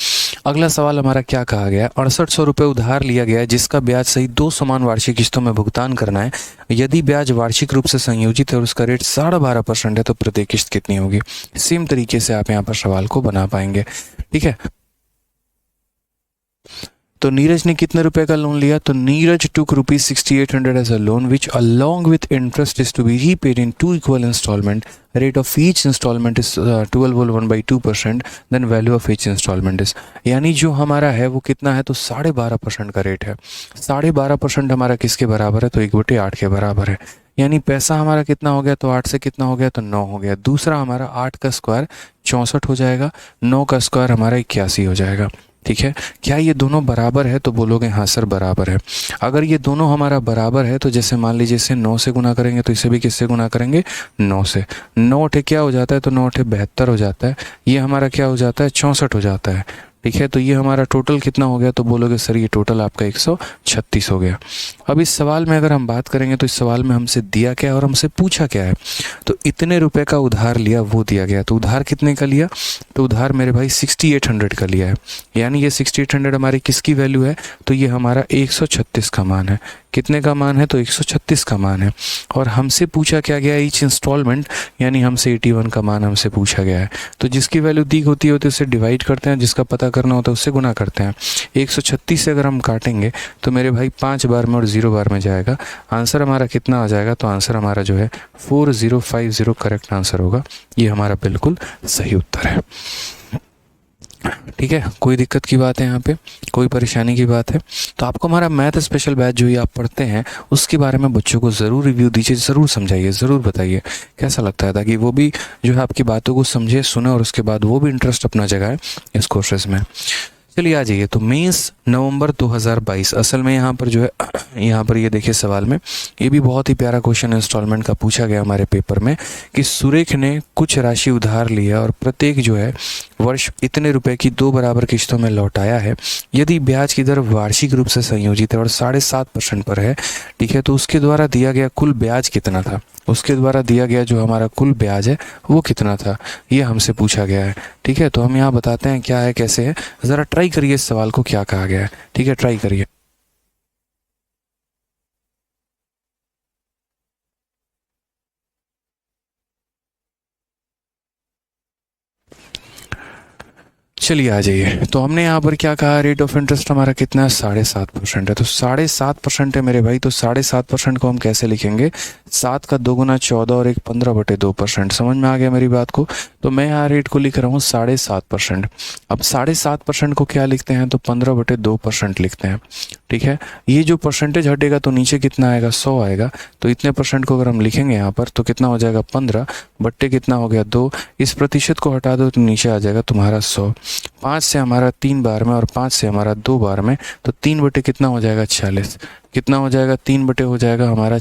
अगला सवाल हमारा क्या कहा गया है, 6800 रुपये उधार लिया गया है जिसका ब्याज सहित 2 समान वार्षिक किस्तों में भुगतान करना है। यदि ब्याज वार्षिक रूप से संयोजित है और उसका रेट 12.5% है तो प्रत्येक किस्त कितनी होगी। सेम तरीके से आप यहाँ पर सवाल को बना पाएंगे। ठीक है, तो नीरज ने कितने रुपए का लोन लिया, तो Neeraj took ₹6800 as a loan which along with interest is to be repaid in 2 equal instalment. Rate of each instalment is 12.1/2%। Then value of each instalment is, यानी जो हमारा है वो कितना है, तो 12.5% का रेट है। 12.5% हमारा किसके बराबर है, तो 1/8 के बराबर है। यानी पैसा हमारा कितना हो गया, तो 8 से कितना हो गया, तो 9 हो गया। दूसरा हमारा 8 का स्क्वायर 64 हो जाएगा, 9 का स्क्वायर हमारा 81 हो जाएगा। ठीक है, क्या ये दोनों बराबर है, तो बोलोगे हाँ सर बराबर है। अगर ये दोनों हमारा बराबर है तो जैसे मान लीजिए इसे 9 से गुना करेंगे तो इसे भी किससे गुना करेंगे, 9 से। 9 अठे क्या हो जाता है, तो 9 अठे 72 हो जाता है। ये हमारा क्या हो जाता है, 64 हो जाता है। ठीक है, तो ये हमारा टोटल कितना हो गया, तो बोलोगे सर ये टोटल आपका 136 हो गया। अब इस सवाल में अगर हम बात करेंगे तो इस सवाल में हमसे दिया क्या है और हमसे पूछा क्या है, तो इतने रुपए का उधार लिया वो दिया गया। तो उधार कितने का लिया, तो उधार मेरे भाई 6800 का लिया है। यानी ये 6800 हमारी किसकी वैल्यू है, तो ये हमारा 136 का मान है। कितने का मान है, तो 136 का मान है। और हमसे पूछा क्या गया, ईच इंस्टॉलमेंट, यानी हमसे 81 का मान हमसे पूछा गया है। तो जिसकी वैल्यू दी होती है तो उससे डिवाइड करते हैं, जिसका पता करना होता है उससे गुना करते हैं। 136 से अगर हम काटेंगे तो मेरे भाई 5 बार में और 0 बार में जाएगा। आंसर हमारा कितना आ जाएगा, तो आंसर हमारा जो है 4050 करेक्ट आंसर होगा। ये हमारा बिल्कुल सही उत्तर है। ठीक है, कोई दिक्कत की बात है यहाँ पे, कोई परेशानी की बात है, तो आपको हमारा मैथ स्पेशल बैच जो ये आप पढ़ते हैं उसके बारे में बच्चों को ज़रूर रिव्यू दीजिए, ज़रूर समझाइए, ज़रूर बताइए कैसा लगता है, ताकि वो भी जो है आपकी बातों को समझे, सुने और उसके बाद वो भी इंटरेस्ट अपना जगाए इस कोर्सेज में। चलिए आ जाइए। तो मेंस नवंबर 2022, असल में यहाँ पर जो है यहाँ पर ये देखिए सवाल में, ये भी बहुत ही प्यारा क्वेश्चन इंस्टॉलमेंट का पूछा गया हमारे पेपर में कि सुरेख ने कुछ राशि उधार लिया और प्रत्येक जो है वर्ष इतने रुपए की 2 बराबर किस्तों में लौटाया है। यदि ब्याज की दर वार्षिक रूप से संयोजित है और 7.5% पर है, ठीक है, तो उसके द्वारा दिया गया कुल ब्याज कितना था, उसके द्वारा दिया गया जो हमारा कुल ब्याज है वो कितना था, ये हमसे पूछा गया है। ठीक है, तो हम यहाँ बताते हैं क्या है कैसे है, ज़रा ट्राई करिए इस सवाल को क्या कहा गया है। ठीक है, ट्राई करिए। चलिए आ जाइए। तो हमने यहाँ पर क्या कहा, रेट ऑफ इंटरेस्ट हमारा कितना है, 7.5% है। तो 7.5% है मेरे भाई, तो 7.5% को हम कैसे लिखेंगे, 7 का 2 गुना 14 और 1 15/2%। समझ में आ गया मेरी बात को। तो मैं यहाँ रेट को लिख रहा हूँ 7.5%। अब 7.5% को क्या लिखते हैं, तो 15/2% लिखते हैं। ठीक है, ये जो परसेंटेज हटेगा तो नीचे कितना आएगा, 100 आएगा। तो इतने परसेंट को अगर हम लिखेंगे यहाँ पर तो कितना हो जाएगा, 15 बट्टे कितना हो गया, 2। इस प्रतिशत को हटा दो तो नीचे आ जाएगा तुम्हारा 100। 5 से हमारा 3 बार में और 5 से हमारा 2 बार में, तो 3 बटे कितना हो जाएगा, 46। कितना हो जाएगा, 3 बटे हो जाएगा हमारा